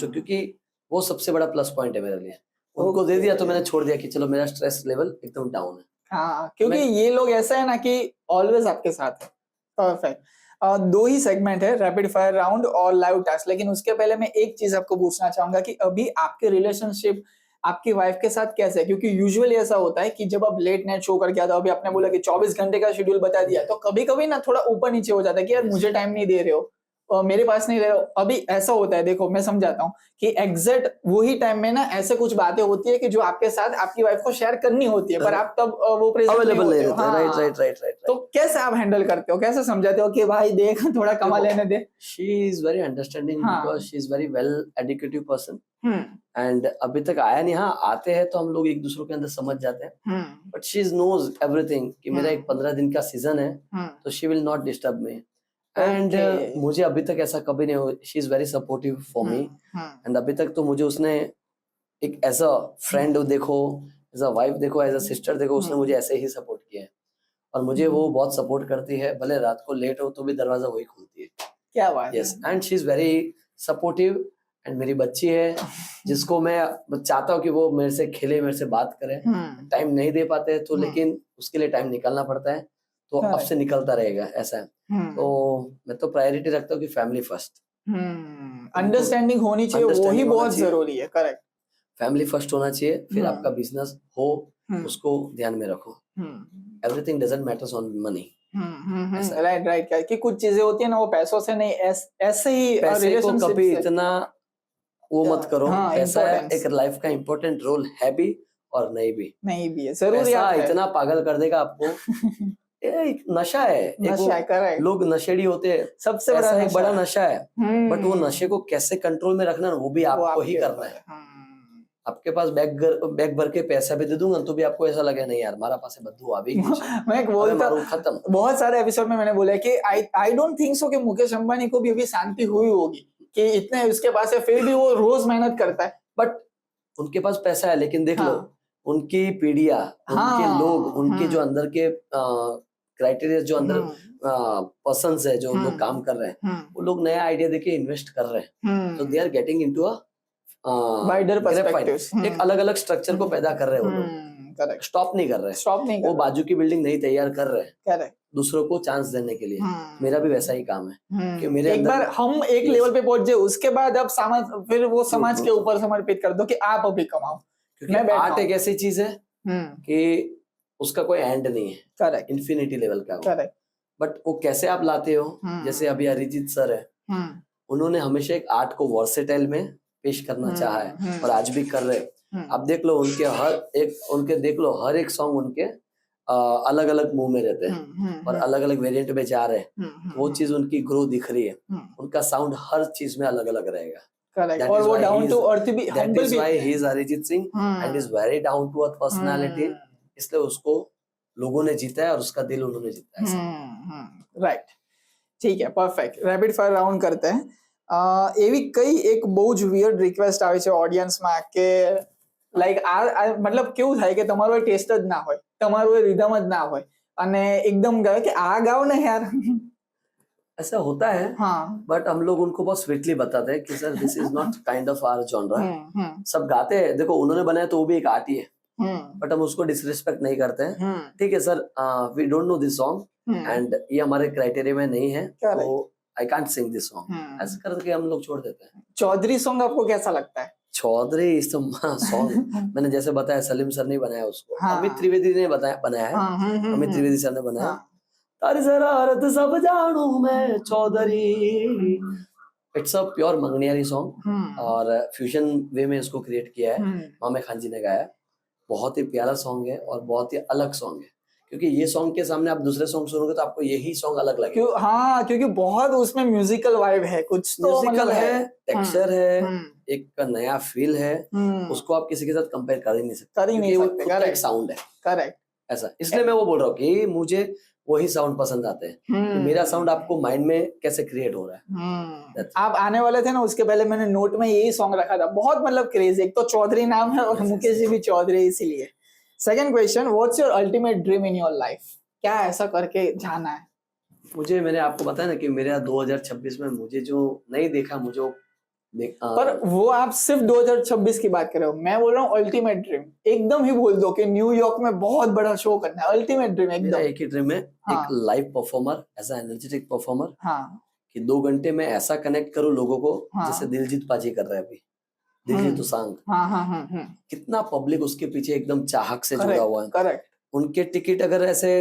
[SPEAKER 1] क्योंकि वो सबसे बड़ा प्लस पॉइंट है मेरे लिए। उनको दे दिया तो मैंने छोड़ दिया कि चलो मेरा स्ट्रेस लेवल एकदम डाउन है।
[SPEAKER 2] हाँ, क्योंकि ये लोग ऐसा है ना कि ऑलवेज आपके साथ है। परफेक्ट। दो ही सेगमेंट है, रैपिड फायर राउंड और लाइव टास्क, लेकिन उसके पहले मैं एक चीज आपको पूछना चाहूंगा कि अभी आपके रिलेशनशिप आपकी वाइफ के साथ कैसे है? क्योंकि यूजुअली ऐसा होता है कि जब आप लेट नाइट शो करके आते हो, अभी आपने बोला कि 24 घंटे का शेड्यूल बता दिया, तो कभी कभी ना थोड़ा ऊपर नीचे हो जाता है कि यार मुझे टाइम नहीं दे रहे हो और मेरे पास नहीं रहे हो। अभी ऐसा होता है, देखो मैं समझाता हूँ कि एग्जैक्ट वही टाइम में ना ऐसे कुछ बातें होती है कि जो आपके साथ आपकी वाइफ को शेयर करनी होती है, पर आप तब वो प्रेजेंट नहीं
[SPEAKER 1] अवेलेबल नहीं
[SPEAKER 2] होते हो।
[SPEAKER 1] रहते। Right right right right.
[SPEAKER 2] तो कैसे आप हैंडल करते हो, कैसे समझाते हो कि भाई देख थोड़ा कमा लेने दे?
[SPEAKER 1] She is very understanding because she is very well educated person,
[SPEAKER 2] hmm
[SPEAKER 1] and अभी तक आया नहीं। हाँ, आते हैं तो हम लोग एक दूसरे के अंदर समझ जाते हैं, बट शी नोज एवरीथिंग कि मेरा एक 15 दिन का सीजन है, तो she will not disturb me. And मुझे अभी तक ऐसा कभी नहीं हुआ। She is very supportive for me, and अभी तक तो मुझे उसने एक एज अ फ्रेंड देखो, एज अ वाइफ देखो, एज अ सिस्टर देखो, उसने मुझे ऐसे ही सपोर्ट किया है। और मुझे वो बहुत सपोर्ट करती है, भले रात को लेट हो तो भी दरवाजा वही खोलती है।
[SPEAKER 2] क्या बात है।
[SPEAKER 1] Yes, and she is very supportive. And मेरी बच्ची है जिसको मैं चाहता हूँ कि वो मेरे से खेले, मेरे से बात करे। टाइम नहीं दे पाते तो लेकिन उसके लिए टाइम निकालना पड़ता है, तो अब से निकलता रहेगा, ऐसा है। तो मैं तो प्रायोरिटी रखता हूँ कि फैमिली फर्स्ट।
[SPEAKER 2] अंडरस्टैंडिंग होनी चाहिए, वो ही बहुत जरूरी है। करेक्ट।
[SPEAKER 1] फैमिली फर्स्ट होना चाहिए, फिर आपका बिजनेस हो उसको ध्यान में रखो। Everything doesn't matters on money.
[SPEAKER 2] Right right. कि कुछ चीजें होती है ना, वो पैसों से नहीं, ऐसे ही
[SPEAKER 1] पैसे को कभी इतना वो मत करो।
[SPEAKER 2] हाँ,
[SPEAKER 1] पैसा एक लाइफ का इम्पोर्टेंट रोल है भी और नहीं भी
[SPEAKER 2] है, जरूरी
[SPEAKER 1] पैसा इतना पागल कर देगा आपको। एक नशा है, एक लोग नशेड़ी होते हैं,
[SPEAKER 2] सबसे
[SPEAKER 1] बड़ा नशा है। बट वो नशे को कैसे कंट्रोल में रखना, वो भी आपको ही करना है। आपके पास बैग भर के पैसा भी दे दूंगा तो भी आपको ऐसा लगे नहीं यार हमारा पास बद्दू आ भी
[SPEAKER 2] मैं बोलता खत्म। बहुत सारे एपिसोड में मैंने बोला कि आई डोंट थिंक सो कि मुकेश अंबानी को भी अभी शांति हुई होगी कि इतने उसके पास है, फिर भी वो रोज मेहनत करता है।
[SPEAKER 1] बट उनके पास पैसा है, लेकिन देख लो उनकी पीढ़ियां, उनके लोग, उनके जो अंदर के क्राइटेरिया, जो अंदर पर्सन्स है, जो लोग काम कर रहे हैं, वो लोग नया आइडिया देके इन्वेस्ट कर रहे हैं, तो they are getting into a
[SPEAKER 2] wider perspective,
[SPEAKER 1] एक अलग अलग स्ट्रक्चर को पैदा कर रहे हैं वो लोग। स्टॉप नहीं कर रहे, वो बाजू की बिल्डिंग नहीं तैयार कर रहे, दूसरों को चांस देने के लिए। मेरा भी वैसा ही काम है कि मेरे
[SPEAKER 2] एक बार हम एक लेवल पे पहुंच जाए, उसके बाद अब समाज, फिर वो समाज के ऊपर समर्पित कर दो कि आप अभी कमाओ।
[SPEAKER 1] क्योंकि आर्ट एक ऐसी चीज है कि उसका कोई एंड नहीं है, करेक्ट, इन्फिनिटी लेवल का, करेक्ट। बट वो कैसे आप लाते हो, जैसे अभी अरिजीत सर है, उन्होंने हमेशा एक आर्ट को वर्सेटाइल में पेश करना चाहा है और आज भी कर रहे हैं। आप देख लो उनके देख लो हर एक सॉन्ग उनके अलग अलग मुंह में रहते हैं और अलग अलग वेरिएंट में जा रहे हैं। वो चीज उनकी ग्रो दिख रही है, उनका साउंड हर चीज में अलग अलग रहेगा।
[SPEAKER 2] करेक्ट। और वो डाउन टू अर्थ भी,
[SPEAKER 1] that is why he is Arijit Singh and is very down to earth personality, इसलिए उसको लोगों ने जीता है और उसका दिल उन्होंने जीता है।
[SPEAKER 2] राइट, ठीक है, परफेक्ट। रैपिड फायर राउंड करते हैं। એવી કઈ એક બહુ જ વિયર્ડ રિક્વેસ્ટ આવે છે ઓડિયન્સમાં કે લાઈક મતલબ કેવું થાય કે તમારો એ ટેસ્ટ જ ના હોય, તમારું એ રિધમ જ ના હોય અને એકદમ ગાય કે આ ગાઓ ને यार।
[SPEAKER 1] ऐसा होता है, बट हम लोग उनको बहुत स्वीटली बताते हैं कि sir this is not kind of our genre. सब गाते हैं, देखो उन्होंने बनाया तो वो भी एक आर्ट ही है, बट हम उसको डिसरिस्पेक्ट नहीं करते हैं। ठीक है sir, we don't know this song and ये हमारे क्राइटेरिया में नहीं है, तो I can't sing this song, ऐसे करके हम लोग छोड़ देते हैं।
[SPEAKER 2] चौधरी सॉन्ग आपको कैसा लगता है?
[SPEAKER 1] चौधरी इस सॉन्ग मैंने जैसे बताया, सलीम सर ने बनाया उसको, अमित त्रिवेदी ने बनाया है, अमित त्रिवेदी सर ने बनाया। तारी शरारत सब जानू मैं Chaudhary, it's a pure Manganiyari song और फ्यूजन वे में इसको क्रिएट किया है, मामे खान जी ने गाया। बहुत ही प्यारा सॉन्ग है और बहुत ही अलग सॉन्ग है, क्योंकि ये सॉन्ग के सामने आप दूसरे सॉन्ग सुनोगे तो आपको यही सॉन्ग अलग लगेगा।
[SPEAKER 2] हाँ, क्योंकि बहुत उसमें म्यूजिकल वाइब है, कुछ तो
[SPEAKER 1] म्यूजिकल
[SPEAKER 2] मतलब
[SPEAKER 1] है, टेक्सचर है,
[SPEAKER 2] हम्म,
[SPEAKER 1] एक नया फील है, उसको आप किसी के साथ कंपेयर कर ही नहीं सकते,
[SPEAKER 2] कर ही नहीं
[SPEAKER 1] क्योंकि वो
[SPEAKER 2] सकते।
[SPEAKER 1] खुद का एक
[SPEAKER 2] करेक्ट,
[SPEAKER 1] साउंड है
[SPEAKER 2] करेक्ट।
[SPEAKER 1] ऐसा। इसलिए मैं वो बोल रहा हूँ कि मुझे वही साउंड पसंद आते हैं, कि मेरा साउंड आपको माइंड में कैसे क्रिएट हो रहा है। That's it.
[SPEAKER 2] आप आने वाले थे ना, उसके पहले मैंने नोट में यही सॉन्ग रखा था, बहुत मतलब क्रेजी। एक तो चौधरी नाम है और
[SPEAKER 1] Yes,
[SPEAKER 2] मुकेश जी भी चौधरी, इसीलिए। Second question, what's your ultimate dream in your life? क्या ऐसा करके जाना है?
[SPEAKER 1] मैंने आपको बताया ना कि मेरा 2026 में मुझे जो नहीं देखा, मुझे वो
[SPEAKER 2] पर वो आप सिर्फ 2026 की बात कर रहे हो, मैं बोल रहा हूँ अल्टीमेट ड्रीम। एकदम ही बोल दो कि न्यूयॉर्क में बहुत बड़ा शो करना है, अल्टीमेट ड्रीम
[SPEAKER 1] मेरा
[SPEAKER 2] एकदम।
[SPEAKER 1] एक ही ड्रीम है,
[SPEAKER 2] हाँ।
[SPEAKER 1] एक लाइव परफॉर्मर, ऐसा एनर्जेटिक परफॉर्मर,
[SPEAKER 2] हाँ,
[SPEAKER 1] कि 2 घंटे में ऐसा कनेक्ट करूं लोगों को,
[SPEAKER 2] हाँ।
[SPEAKER 1] जैसे दिलजीत पाजी कर रहे हैं अभी, दिलजीत दोसांझ।
[SPEAKER 2] हाँ।
[SPEAKER 1] कितना पब्लिक उसके पीछे एकदम चाहक से जुड़ा
[SPEAKER 2] करेक्ट,
[SPEAKER 1] हुआ है।
[SPEAKER 2] करेक्ट।
[SPEAKER 1] उनके टिकट अगर ऐसे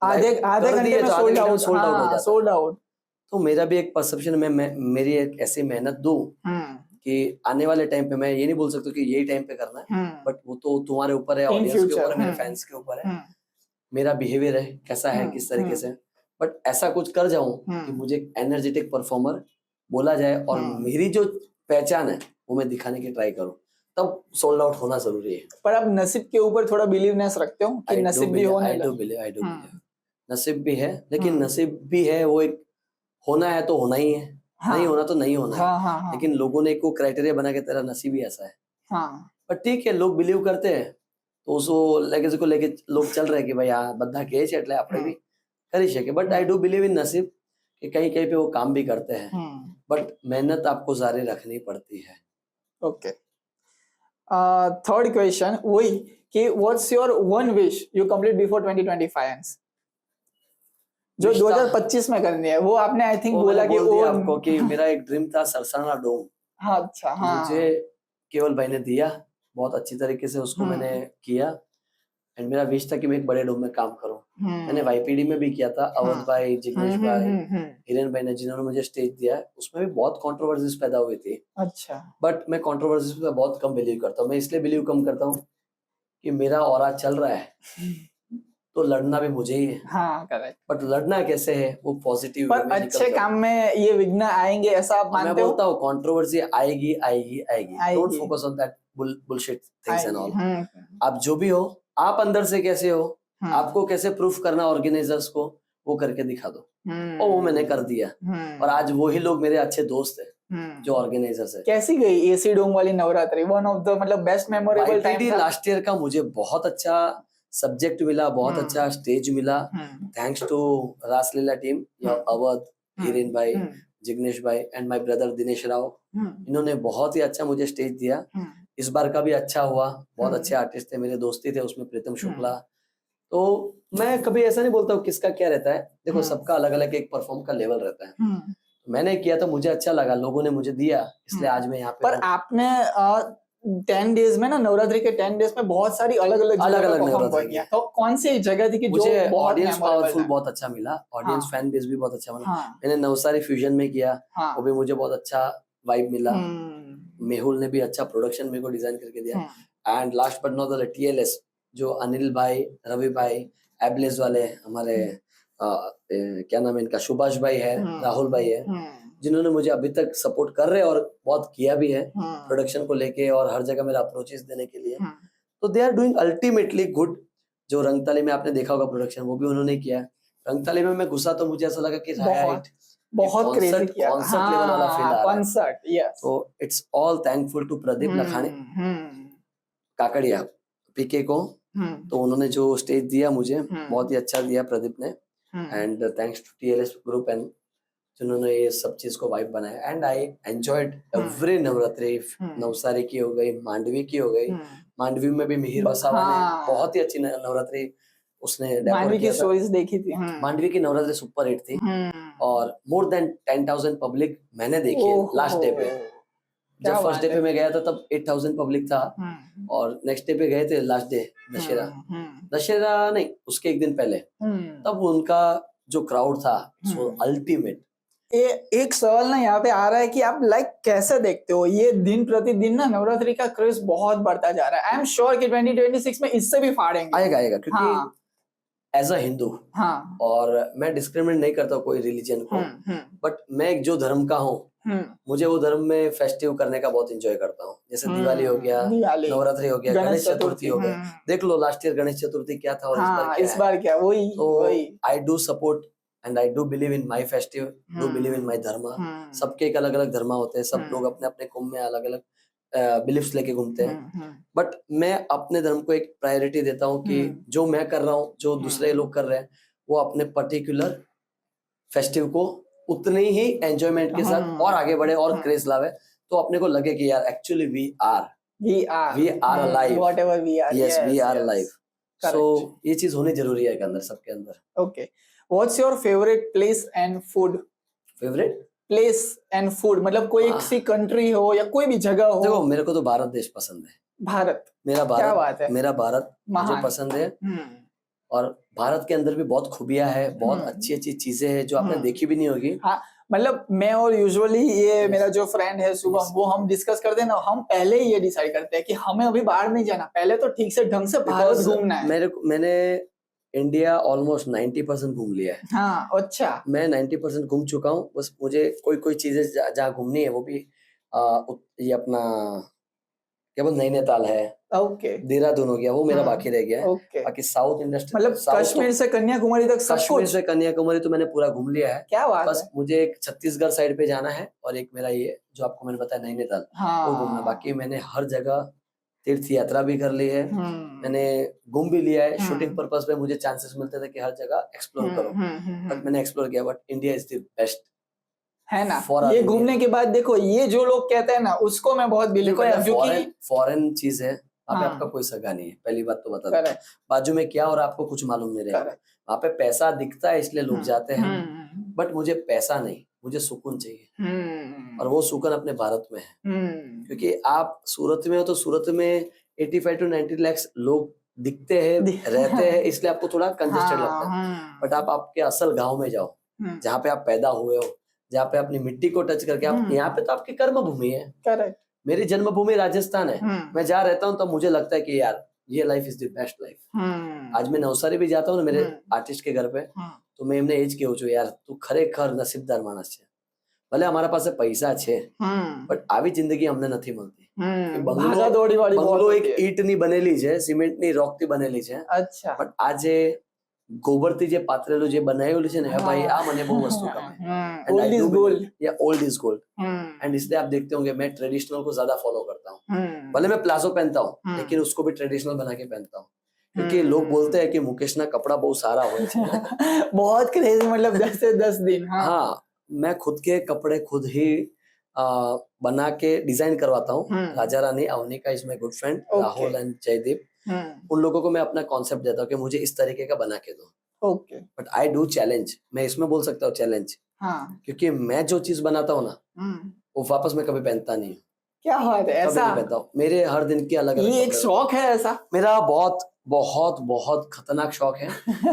[SPEAKER 2] आधे
[SPEAKER 1] कर
[SPEAKER 2] घंटे
[SPEAKER 1] दिए
[SPEAKER 2] में
[SPEAKER 1] तो आधे
[SPEAKER 2] सोल्ड
[SPEAKER 1] घंटे में
[SPEAKER 2] आउट,
[SPEAKER 1] सोल्ड आउट हो
[SPEAKER 2] हाँ,
[SPEAKER 1] जाता है।
[SPEAKER 2] Sold out.
[SPEAKER 1] तो मेरा भी एक परसेप्शन में मेरी एक ऐसी मेहनत दूं कि आने वाले टाइम पे, मैं ये नहीं बोल सकता कि यही टाइम पे करना है, बट वो तो तुम्हारे ऊपर है,
[SPEAKER 2] इन
[SPEAKER 1] ऑडियंस के
[SPEAKER 2] फ्यूचर,
[SPEAKER 1] ऊपर है, मेरे फैंस के ऊपर है, मेरा बिहेवियर है कैसा है, किस तरीके से। बट ऐसा कुछ कर जाऊं कि मुझे एनर्जेटिक परफॉर्मर बोला जाए और मेरी जो पहचान है वो मैं दिखाने की ट्राई करूं, तब सोल्ड आउट होना जरूरी है।
[SPEAKER 2] पर आप नसीब के ऊपर थोड़ा बिलीवनेस रखते हो कि नसीब भी होने
[SPEAKER 1] आई डू बिलीव नसीब भी है, लेकिन नसीब भी है, वो एक होना है तो होना ही है, नहीं होना तो नहीं होना है। लेकिन लोगों ने एक वो क्राइटेरिया बना के तेरा नसीब ही ऐसा है। पर ठीक है, लोग बिलीव करते हैं तो उसको लेके लोग चल रहे हैं कि भाई हाँ बद्धा के છે એટલે આપણે भी कर ही सके। बट आई डू बिलीव इन नसीब, कि कहीं कहीं पे वो काम भी करते हैं, बट मेहनत आपको जारी रखनी पड़ती है।
[SPEAKER 2] ओके। थर्ड क्वेश्चन वही कि what's your one wish you complete before 2025 ends, जो 2025 में करनी है। वो आपने आई थिंक बोला कि वो
[SPEAKER 1] आपको कि मेरा एक ड्रीम था सरसाना डोम।
[SPEAKER 2] हाँ, अच्छा, हाँ।
[SPEAKER 1] मुझे केवल भाई ने दिया, बहुत अच्छी तरीके से उसको मैंने किया, एंड मेरा विश था कि मैं एक बड़े डोम में काम करूं। मैंने वाईपीडी में भी किया था, अवध भाई, जिग्नेश भाई, हिरेन भाई ने जिन्होंने मुझे स्टेज दिया, उसमें भी बहुत कंट्रोवर्सीज पैदा हुई थी। अच्छा। बट मैं कंट्रोवर्सीज पे बहुत कम बिलीव करता हूँ। मैं इसलिए बिलीव कम करता हूँ कि मेरा ऑरा चल रहा है तो लड़ना भी मुझे ही है। हाँ, करेक्ट। बट लड़ना कैसे है, वो पॉजिटिव
[SPEAKER 2] पर अच्छे काम में ये विघ्न आएंगे, ऐसा आप मानते हो?
[SPEAKER 1] मैं बोलता हूँ कंट्रोवर्सी आएगी आएगी आएगी। Don't focus on that bullshit things and all. आप जो भी हो, आप अंदर से कैसे हो, आपको कैसे प्रूफ करना ऑर्गेनाइजर्स को, वो करके दिखा दो। और वो मैंने कर दिया, और आज वही लोग मेरे अच्छे दोस्त हैं जो ऑर्गेनाइजर्स है।
[SPEAKER 2] कैसी गई एसी डोम वाली नवरात्रि? वन ऑफ द मतलब बेस्ट मेमोरेबल टाइम था।
[SPEAKER 1] लास्ट ईयर का मुझे बहुत अच्छा सब्जेक्ट मिला, बहुत अच्छा स्टेज मिला, thanks to Raasleela team, Avadh, Hiren भाई, जिग्नेश भाई and my brother Dinesh Rao. इन्होंने बहुत ही अच्छा मुझे स्टेज दिया। इस बार का भी अच्छा हुआ, बहुत अच्छे आर्टिस्ट थे, मेरे दोस्ती थे उसमें, प्रीतम शुक्ला। तो मैं कभी ऐसा नहीं बोलता हूँ किसका क्या रहता है, देखो सबका अलग अलग एक परफॉर्म का लेवल रहता है। मैंने किया तो मुझे अच्छा लगा, लोगों ने मुझे दिया, इसलिए आज मैं यहाँ पे।
[SPEAKER 2] पर आपने 10 डेज में ना, नवरात्रि के 10 डेज में बहुत सारी अलग अलग
[SPEAKER 1] नवरात्रि
[SPEAKER 2] किया। तो कौन सी जगह थी कि जो
[SPEAKER 1] ऑडियंस पावरफुल बहुत अच्छा मिला, ऑडियंस फैन बेस भी बहुत अच्छा मिला। मैंने नवसारी फ्यूजन में किया, वो भी मुझे बहुत अच्छा वाइब मिला। मेहुल ने भी अच्छा प्रोडक्शन मेरे को डिजाइन करके दिया। And last but not the TLS, जो अनिल भाई, रवि भाई, एबलेस वाले हमारे, क्या नाम है इनका, सुभाष भाई है, राहुल भाई है, जिन्होंने मुझे अभी तक सपोर्ट कर रहे हैं और बहुत किया भी है प्रोडक्शन को लेके और हर जगह मेरा अप्रोचेस देने के लिए। तो they are doing ultimately good. जो रंगताली में आपने देखा होगा प्रोडक्शन, वो भी उन्होंने किया। रंगताली में मैं घुसा तो मुझे ऐसा लगा कि
[SPEAKER 2] बहुत क्रेजी किया,
[SPEAKER 1] कॉन्सर्ट लेवल वाला फील आ रहा है।
[SPEAKER 2] Concert, yes.
[SPEAKER 1] तो it's all thankful to Pradeep Lakhani, Kakadiya, P K को। तो उन्होंने जो स्टेज दिया मुझे, बहुत ही अच्छा दिया प्रदीप ने। And thanks to TLS group and जिन्होंने ये सब चीज को वाइब बनाया। And I enjoyed every Navratri. Navsari की हो गई, मांडवी की हो गई, मांडवी में भी मिहिर वसावा ने बहुत ही अच्छी नवरात्रि उसने
[SPEAKER 2] मांडवी की स्टोरीज देखी थी।
[SPEAKER 1] मांडवी की नवरात्रि सुपर हिट थी, और मोर देन 10,000 पब्लिक मैंने देखी है लास्ट डे पे। जब फर्स्ट डे पे मैं गया था तब 8,000 पब्लिक था, और नेक्स्ट डे पे गए थे लास्ट डे दशहरा नहीं, उसके एक दिन पहले, तब उनका जो क्राउड था सो अल्टीमेट।
[SPEAKER 2] ये एक सवाल ना यहाँ पे आ रहा है कि आप कैसे देखते हो ये दिन प्रतिदिन ना नवरात्रि का क्रेज बहुत बढ़ता जा रहा है। आई एम श्योर कि 2026 में इससे भी फाड़ेंगे।
[SPEAKER 1] आएगा क्योंकि
[SPEAKER 2] हाँ
[SPEAKER 1] एज अ हिंदू,
[SPEAKER 2] हाँ
[SPEAKER 1] और मैं डिस्क्रिमिनेट नहीं करता कोई रिलीजन को, बट मैं एक जो धर्म का हूँ, मुझे वो धर्म में फेस्टिव करने का बहुत एंजॉय करता हूँ। जैसे दिवाली हो गया,
[SPEAKER 2] दिवाली,
[SPEAKER 1] नवरात्रि हो गया, गणेश चतुर्थी हो गया। देख लो लास्ट ईयर गणेश चतुर्थी क्या था और
[SPEAKER 2] इस बार क्या वही।
[SPEAKER 1] तो I do support and I do believe in my festive, do believe in my dharma. सबके एक अलग अलग धर्म होते हैं, सब लोग अपने अपने कुंभ में अलग अलग बिलीफ्स लेके घूमते हैं, बट मैं अपने धर्म को एक प्रायोरिटी देता हूँ कि जो मैं कर रहा हूँ, जो दूसरे लोग कर रहे हैं, वो अपने पर्टिकुलर फेस्टिव को उतनी ही एंजॉयमेंट के साथ और आगे बढ़े और क्रेज लावे, तो अपने को लगे कि यार actually we are alive,
[SPEAKER 2] whatever we are,
[SPEAKER 1] yes we are alive. So ये चीज होनी जरूरी है अंदर, सबके अंदर।
[SPEAKER 2] Okay, what's your favourite place and food?
[SPEAKER 1] Favourite
[SPEAKER 2] place and food मतलब कोई एक सी कंट्री हो या कोई भी जगह हो।
[SPEAKER 1] देखो मेरे को तो भारत देश पसंद है।
[SPEAKER 2] भारत,
[SPEAKER 1] मेरा भारत,
[SPEAKER 2] क्या बात है,
[SPEAKER 1] मेरा भारत मुझे पसंद है। और भारत के अंदर भी बहुत खूबियां है, बहुत अच्छी अच्छी चीजें हैं जो आपने देखी भी नहीं होगी।
[SPEAKER 2] हाँ, मतलब मैं और यूजुअली ये मेरा जो फ्रेंड है शुभम, वो हम डिस्कस करते हैं ना, हम पहले ही ये डिसाइड करते हैं कि हमें अभी बाहर नहीं जाना, पहले तो ठीक से ढंग से भारत घूमना है।
[SPEAKER 1] मैंने इंडिया ऑलमोस्ट 90% घूम लिया है।
[SPEAKER 2] हाँ, अच्छा।
[SPEAKER 1] मैं 90% घूम चुका हूँ। बस मुझे कोई चीजें जहाँ घूमनी है वो भी ये अपना क्या बोल, नैनीताल है,
[SPEAKER 2] ओके,
[SPEAKER 1] देहरादून हो गया, वो मेरा बाकी रह गया है। बाकी साउथ इंडस्ट्री,
[SPEAKER 2] मतलब कश्मीर से कन्याकुमारी तक सब कुछ।
[SPEAKER 1] कश्मीर से कन्याकुमारी तो मैंने पूरा घूम लिया है।
[SPEAKER 2] क्या बात
[SPEAKER 1] बस मुझे एक छत्तीसगढ़ साइड पे जाना है और एक मेरा ये जो आपको मैंने बताया नैनीताल, वो घूमना। बाकी मैंने हर जगह तीर्थ यात्रा भी कर ली है, मैंने घूम भी लिया है। शूटिंग पर्पस पे मुझे चांसेस मिलते थे कि हर जगह एक्सप्लोर करो, बट मैंने एक्सप्लोर किया। But India is the best
[SPEAKER 2] है ना। ये घूमने के बाद देखो, ये जो लोग कहते हैं ना, उसको मैं बहुत बिलीव करता हूं, क्योंकि
[SPEAKER 1] फॉरेन चीज है, वहाँ पे आपका कोई सगा नहीं है, पहली बात तो बता दो। बाजू में क्या और आपको कुछ मालूम नहीं रहेगा। वहाँ पे पैसा दिखता है इसलिए लोग जाते हैं, बट मुझे पैसा नहीं, मुझे सुकून चाहिए, और वो सुकून अपने भारत में है। क्योंकि आप सूरत में हो तो सूरत में 85 to 90 लाख लोग दिखते हैं, रहते हैं, इसलिए आपको थोड़ा कंजेस्टेड लगता है। बट आप आपके असल गाँव में जाओ, जहाँ पे आप पैदा हुए हो, जहाँ पे अपनी मिट्टी को टच करके आप, यहाँ पे तो आपकी कर्म भूमि है। करेक्ट। मेरी जन्मभूमि राजस्थान है, मैं जहाँ रहता हूँ तब मुझे लगता है कि यार ये life is the best life. आज मैं नवसारी भी जाता हूँ ना मेरे आर्टिस्ट के घर पे, तो मैं एમને એ જ કહું છું, यार તું ખરેખર નસીબદાર માણસ છે। ભલે અમારા પાસે પૈસા છે, બટ આવી જિંદગી અમને નથી મળતી। બંગલો એક ઈંટની બનેલી છે, સિમેન્ટની રોકથી બનેલી છે, બટ આજે गोबरથી જે પાથરેલું જે બનાવેલું છે ને, ભાઈ આ મને બહુ વસ્તુ ગમે। ओल्ड इज गोल्ड, या ओल्ड इज गोल्ड। एंड इसलिए आप देखते होंगे मैं ट्रेडिशनल को ज्यादा फॉलो करता हूँ। भले मैं प्लाजो पहनता हूँ, लेकिन उसको भी ट्रेडिशनल बना के पहनता हूँ, क्योंकि लोग बोलते हैं कि मुकेश ना कपड़ा बहुत सारा हो बहुत क्रेजी, मतलब 10 से 10 दिन। हाँ, मैं खुद के कपड़े खुद ही बना के डिजाइन करवाता हूँ। Raja Rani Avanika is my good friend, Rahul and Jaideep, उन लोगों को मैं अपना कॉन्सेप्ट देता हूँ कि मुझे इस तरीके का बना के दो। Okay, but I do challenge, मैं इसमें बोल सकता हूँ चैलेंज, क्योंकि मैं जो चीज बनाता हूँ ना, वो वापस मैं कभी पहनता नहीं हूँ। क्या बात है, ऐसा पहनता हूँ। मेरे हर दिन की अलग अलग, ये एक शौक है ऐसा मेरा, बहुत बहुत बहुत खतरनाक शौक है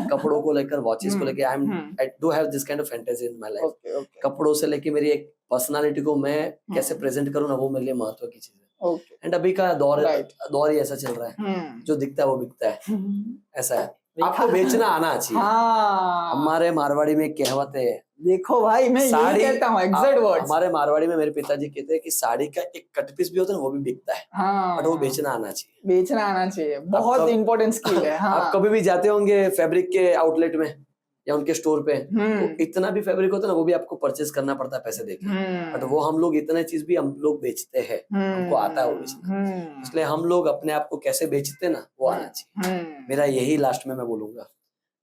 [SPEAKER 1] कपड़ों को लेकर, वॉचेस को लेकर। I do have this kind of fantasy in my life. कपड़ों से लेके मेरी एक पर्सनालिटी को मैं कैसे प्रेजेंट करूँ ना, वो मेरे लिए महत्व की चीज है। एंड अभी का दौर ही ऐसा चल रहा है, जो दिखता है वो बिकता है, ऐसा है। आपको बेचना आना चाहिए। हमारे मारवाड़ी में कहावत है, देखो भाई मैं यही कहता हूँ एग्जैक्ट वर्ड्स। हमारे मारवाड़ी में मेरे पिताजी कहते हैं कि साड़ी का एक कट पीस भी होता है ना, वो भी बिकता है, बट वो बेचना आना चाहिए। बेचना आना चाहिए, बहुत इंपॉर्टेंट स्किल है। आप कभी भी जाते होंगे फैब्रिक के आउटलेट में या उनके स्टोर पे, तो इतना भी फैब्रिक होता है ना, वो भी आपको परचेज करना पड़ता है पैसे देके, बट वो हम लोग इतने चीज भी हम लोग बेचते हैं, हमको आता है वो बेचना। इसलिए हम लोग अपने आप को कैसे बेचते ना, वो आना चाहिए। मेरा यही लास्ट में मैं बोलूंगा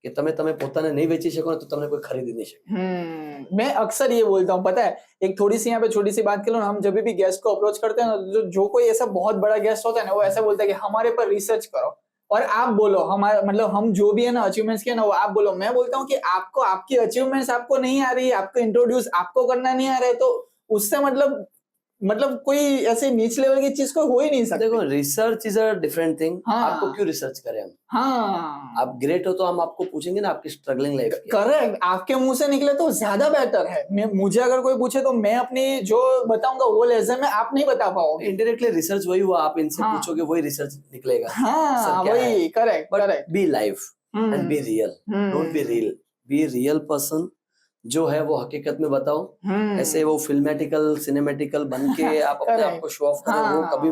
[SPEAKER 1] कि તમે પોતાને नहीं बेची શકો ना, तो તમને कोई खरीद नहीं सके। मैं अक्सर ये बोलता हूँ, पता है, एक थोड़ी सी यहाँ पे छोटी सी बात कर लो ना, हम जब भी गेस्ट को अप्रोच करते हैं ना, जो कोई ऐसा बहुत बड़ा गेस्ट होता है ना, वो ऐसा बोलता है कि हमारे पर रिसर्च करो और आप बोलो, हमारा मतलब हम जो भी है ना अचीवमेंट्स किए ना, वो आप बोलो। मैं बोलता हूँ कि आपको आपकी अचीवमेंट्स आपको नहीं आ रही है, आपको इंट्रोड्यूस आपको करना नहीं आ रहा है, तो उससे मतलब
[SPEAKER 2] मतलब कोई ऐसे नीच लेवल की चीज को हो ही नहीं सकती।
[SPEAKER 1] देखो research is a different thing.
[SPEAKER 2] हाँ।
[SPEAKER 1] आपको क्यों रिसर्च करें हम?
[SPEAKER 2] हाँ
[SPEAKER 1] आप ग्रेट हो तो हम आपको पूछेंगे ना आपकी स्ट्रगलिंग लाइफ की।
[SPEAKER 2] करेक्ट, आपके मुंह से निकले तो ज्यादा बेटर है। मुझे अगर कोई पूछे तो मैं अपनी जो बताऊंगा वो लेसन में आप नहीं बता पाओगे।
[SPEAKER 1] इनडायरेक्टली रिसर्च वही हुआ, आप इनसे
[SPEAKER 2] हाँ।
[SPEAKER 1] पूछोगे वही रिसर्च निकलेगा।
[SPEAKER 2] हाँ
[SPEAKER 1] सर क्या
[SPEAKER 2] वही,
[SPEAKER 1] है?
[SPEAKER 2] Correct
[SPEAKER 1] but
[SPEAKER 2] correct.
[SPEAKER 1] Be life and be real, don't be reel, be real person. जो है वो हकीकत में बताओ। ऐसे वो फिल्मेटिकल सिनेमेटिकल बन के आप अपने आप को शो ऑफ करें, वो कभी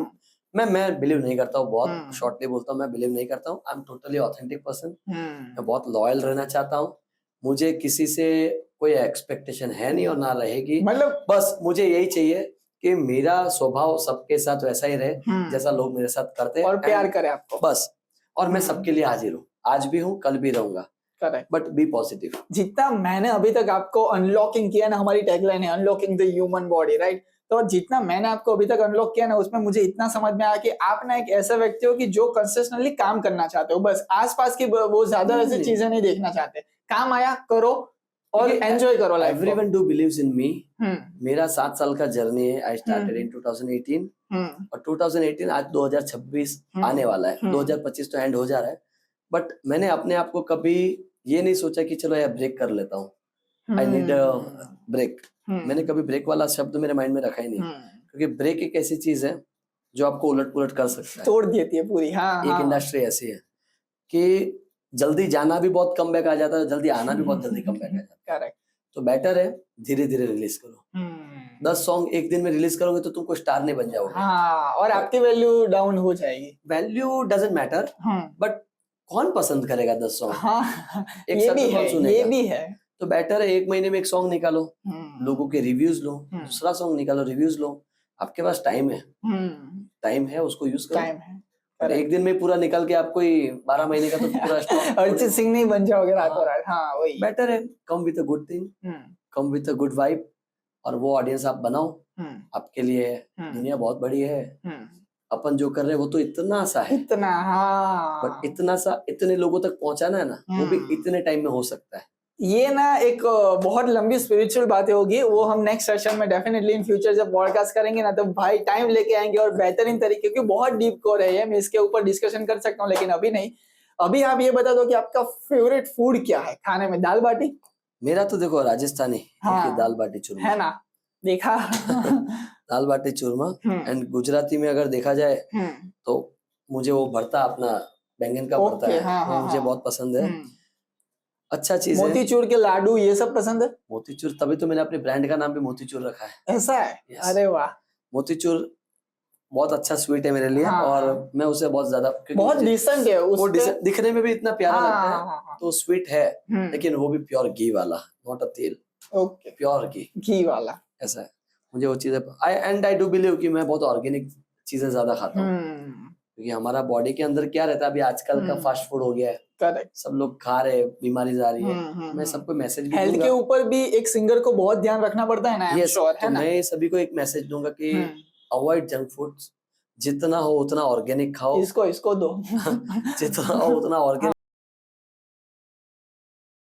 [SPEAKER 1] मैं बिलीव नहीं करता हूँ। बहुत शॉर्टली बोलता हूँ, मैं बिलीव नहीं करता हूँ। I am totally authentic person. मैं बहुत लॉयल रहना चाहता हूँ। मुझे किसी से कोई एक्सपेक्टेशन है नहीं और ना रहेगी।
[SPEAKER 2] मतलब
[SPEAKER 1] बस मुझे यही चाहिए कि मेरा स्वभाव सबके साथ वैसा ही रहे जैसा लोग मेरे साथ करते हैं,
[SPEAKER 2] और प्यार करे आपको
[SPEAKER 1] बस। और मैं सबके लिए हाजिर हूँ, आज भी हूँ, कल भी रहूंगा।
[SPEAKER 2] करेक्ट।
[SPEAKER 1] But be positive.
[SPEAKER 2] जितना मैंने अभी तक आपको अनलॉकिंग किया ना, हमारी टैगलाइन है unlocking the human body, right? तो जितना मैंने आपको अभी तक अनलॉक किया ना, उसमें मुझे इतना समझ में आया कि आप ना एक ऐसा व्यक्ति हो कि जो कंसिस्टेंटली काम करना चाहते हो। बस आसपास की वो ज्यादा ऐसी चीजें नहीं देखना चाहते। काम आया करो और एंजॉय करो लाइफ को।
[SPEAKER 1] एवरीवन डू बिलीव्स इन मी। मेरा 7 साल का जर्नी है। आई स्टार्टेड इन 2018 और 2018 आज 2026 आने वाला है। 2025 तो एंड हो जा रहा है। बट मैंने अपने आप को कभी ये नहीं सोचा कि चलो यार ब्रेक कर लेता हूँ, आई नीड ब्रेक। मैंने कभी ब्रेक वाला शब्द मेरे माइंड में रखा ही नहीं, क्योंकि ब्रेक एक ऐसी चीज है जो आपको उलट पुलट कर सकता है,
[SPEAKER 2] तोड़ देती है पूरी। हाँ,
[SPEAKER 1] एक इंडस्ट्री ऐसी है कि जल्दी जाना भी बहुत कम बैक आ जाता है, जल्दी आना भी बहुत जल्दी कम बैक आ जाता है।
[SPEAKER 2] करेक्ट।
[SPEAKER 1] तो बेटर है धीरे धीरे रिलीज करो। 10 सॉन्ग एक दिन में रिलीज करोगे तो तुमको स्टार नहीं बन जाओगे।
[SPEAKER 2] हाँ, और आपकी वैल्यू डाउन हो जाएगी।
[SPEAKER 1] वैल्यू डजंट मैटर, बट कौन पसंद करेगा 10 सॉन्ग?
[SPEAKER 2] हाँ,
[SPEAKER 1] एक
[SPEAKER 2] ये
[SPEAKER 1] साथ
[SPEAKER 2] भी
[SPEAKER 1] तो कौन
[SPEAKER 2] है,
[SPEAKER 1] सुनेगा?
[SPEAKER 2] ये भी है।
[SPEAKER 1] तो बेटर है एक महीने में एक सॉन्ग निकालो, लोगों के रिव्यूज लो, दूसरा सॉन्ग निकालो, रिव्यूज लो। आपके पास टाइम है, टाइम है, उसको यूज करो।
[SPEAKER 2] टाइम है।
[SPEAKER 1] और एक दिन में पूरा निकल के आप कोई 12 महीने का तो पूरा स्टॉक
[SPEAKER 2] अरिजीत सिंह नहीं बन जाओगे रातों रात। हाँ वही।
[SPEAKER 1] बेटर है come with a good thing, come with a good vibe, और वो ऑडियंस आप बनाओ। आपके लिए दुनिया बहुत बड़ी है। अपन जो कर रहे हैं वो तो इतना सा है,
[SPEAKER 2] इतना, हाँ,
[SPEAKER 1] बट इतना सा इतने लोगों तक पहुंचाना है ना, वो भी इतने टाइम में हो सकता है।
[SPEAKER 2] ये ना एक बहुत लंबी स्पिरिचुअल बातें होगी, वो हम नेक्स्ट सेशन में डेफिनेटली इन फ्यूचर जब पॉडकास्ट करेंगे ना, तो भाई टाइम लेके आएंगे और बेहतरीन तरीके, क्योंकि बहुत डीप कोर है ये, मैं इसके ऊपर डिस्कशन कर सकता हूँ, लेकिन अभी नहीं। अभी आप ये बता दो कि आपका फेवरेट फूड क्या है खाने में? दाल बाटी?
[SPEAKER 1] मेरा तो देखो राजस्थानी
[SPEAKER 2] हाँ,
[SPEAKER 1] दाल बाटी चूरमा
[SPEAKER 2] है ना, देखा।
[SPEAKER 1] दाल बाटी चूरमा। एंड गुजराती में अगर देखा जाए तो मुझे वो भरता अपना बैंगन का भरता है, वो मुझे बहुत पसंद है। अच्छा चीज है।
[SPEAKER 2] मोतीचूर के लाडू ये सब पसंद है?
[SPEAKER 1] मोतीचूर, तभी तो मैंने अपने ब्रांड का नाम भी मोतीचूर रखा है।
[SPEAKER 2] ऐसा है?
[SPEAKER 1] Yes.
[SPEAKER 2] अरे वाह।
[SPEAKER 1] मोतीचूर बहुत अच्छा स्वीट है मेरे लिए।
[SPEAKER 2] हाँ,
[SPEAKER 1] और मैं उसे बहुत ज्यादा,
[SPEAKER 2] बहुत डिसेंट है
[SPEAKER 1] वो दिखने में भी इतना प्यारा लगता है। तो स्वीट है, लेकिन वो भी प्योर घी वाला, नॉट अ तेल।
[SPEAKER 2] ओके,
[SPEAKER 1] प्योर घी
[SPEAKER 2] वाला।
[SPEAKER 1] ऐसा है। मुझे वो चीजें आई डू बिलीव कि मैं बहुत ऑर्गेनिक चीजें ज्यादा खाता हूँ, क्योंकि हमारा बॉडी के अंदर क्या रहता है, अभी आजकल का फास्ट फूड हो गया है।
[SPEAKER 2] करेक्ट।
[SPEAKER 1] सब लोग खा रहे, बीमारी आ रही है। मैं सबको मैसेज भी
[SPEAKER 2] हेल्थ के ऊपर भी एक सिंगर को बहुत ध्यान रखना पड़ता है ना।
[SPEAKER 1] yes, तो मैं सभी को एक मैसेज दूंगा कि अवॉइड जंक फूड्स, जितना हो उतना ऑर्गेनिक खाओ।
[SPEAKER 2] इसको दो।
[SPEAKER 1] जितना हो उतना ऑर्गेनिक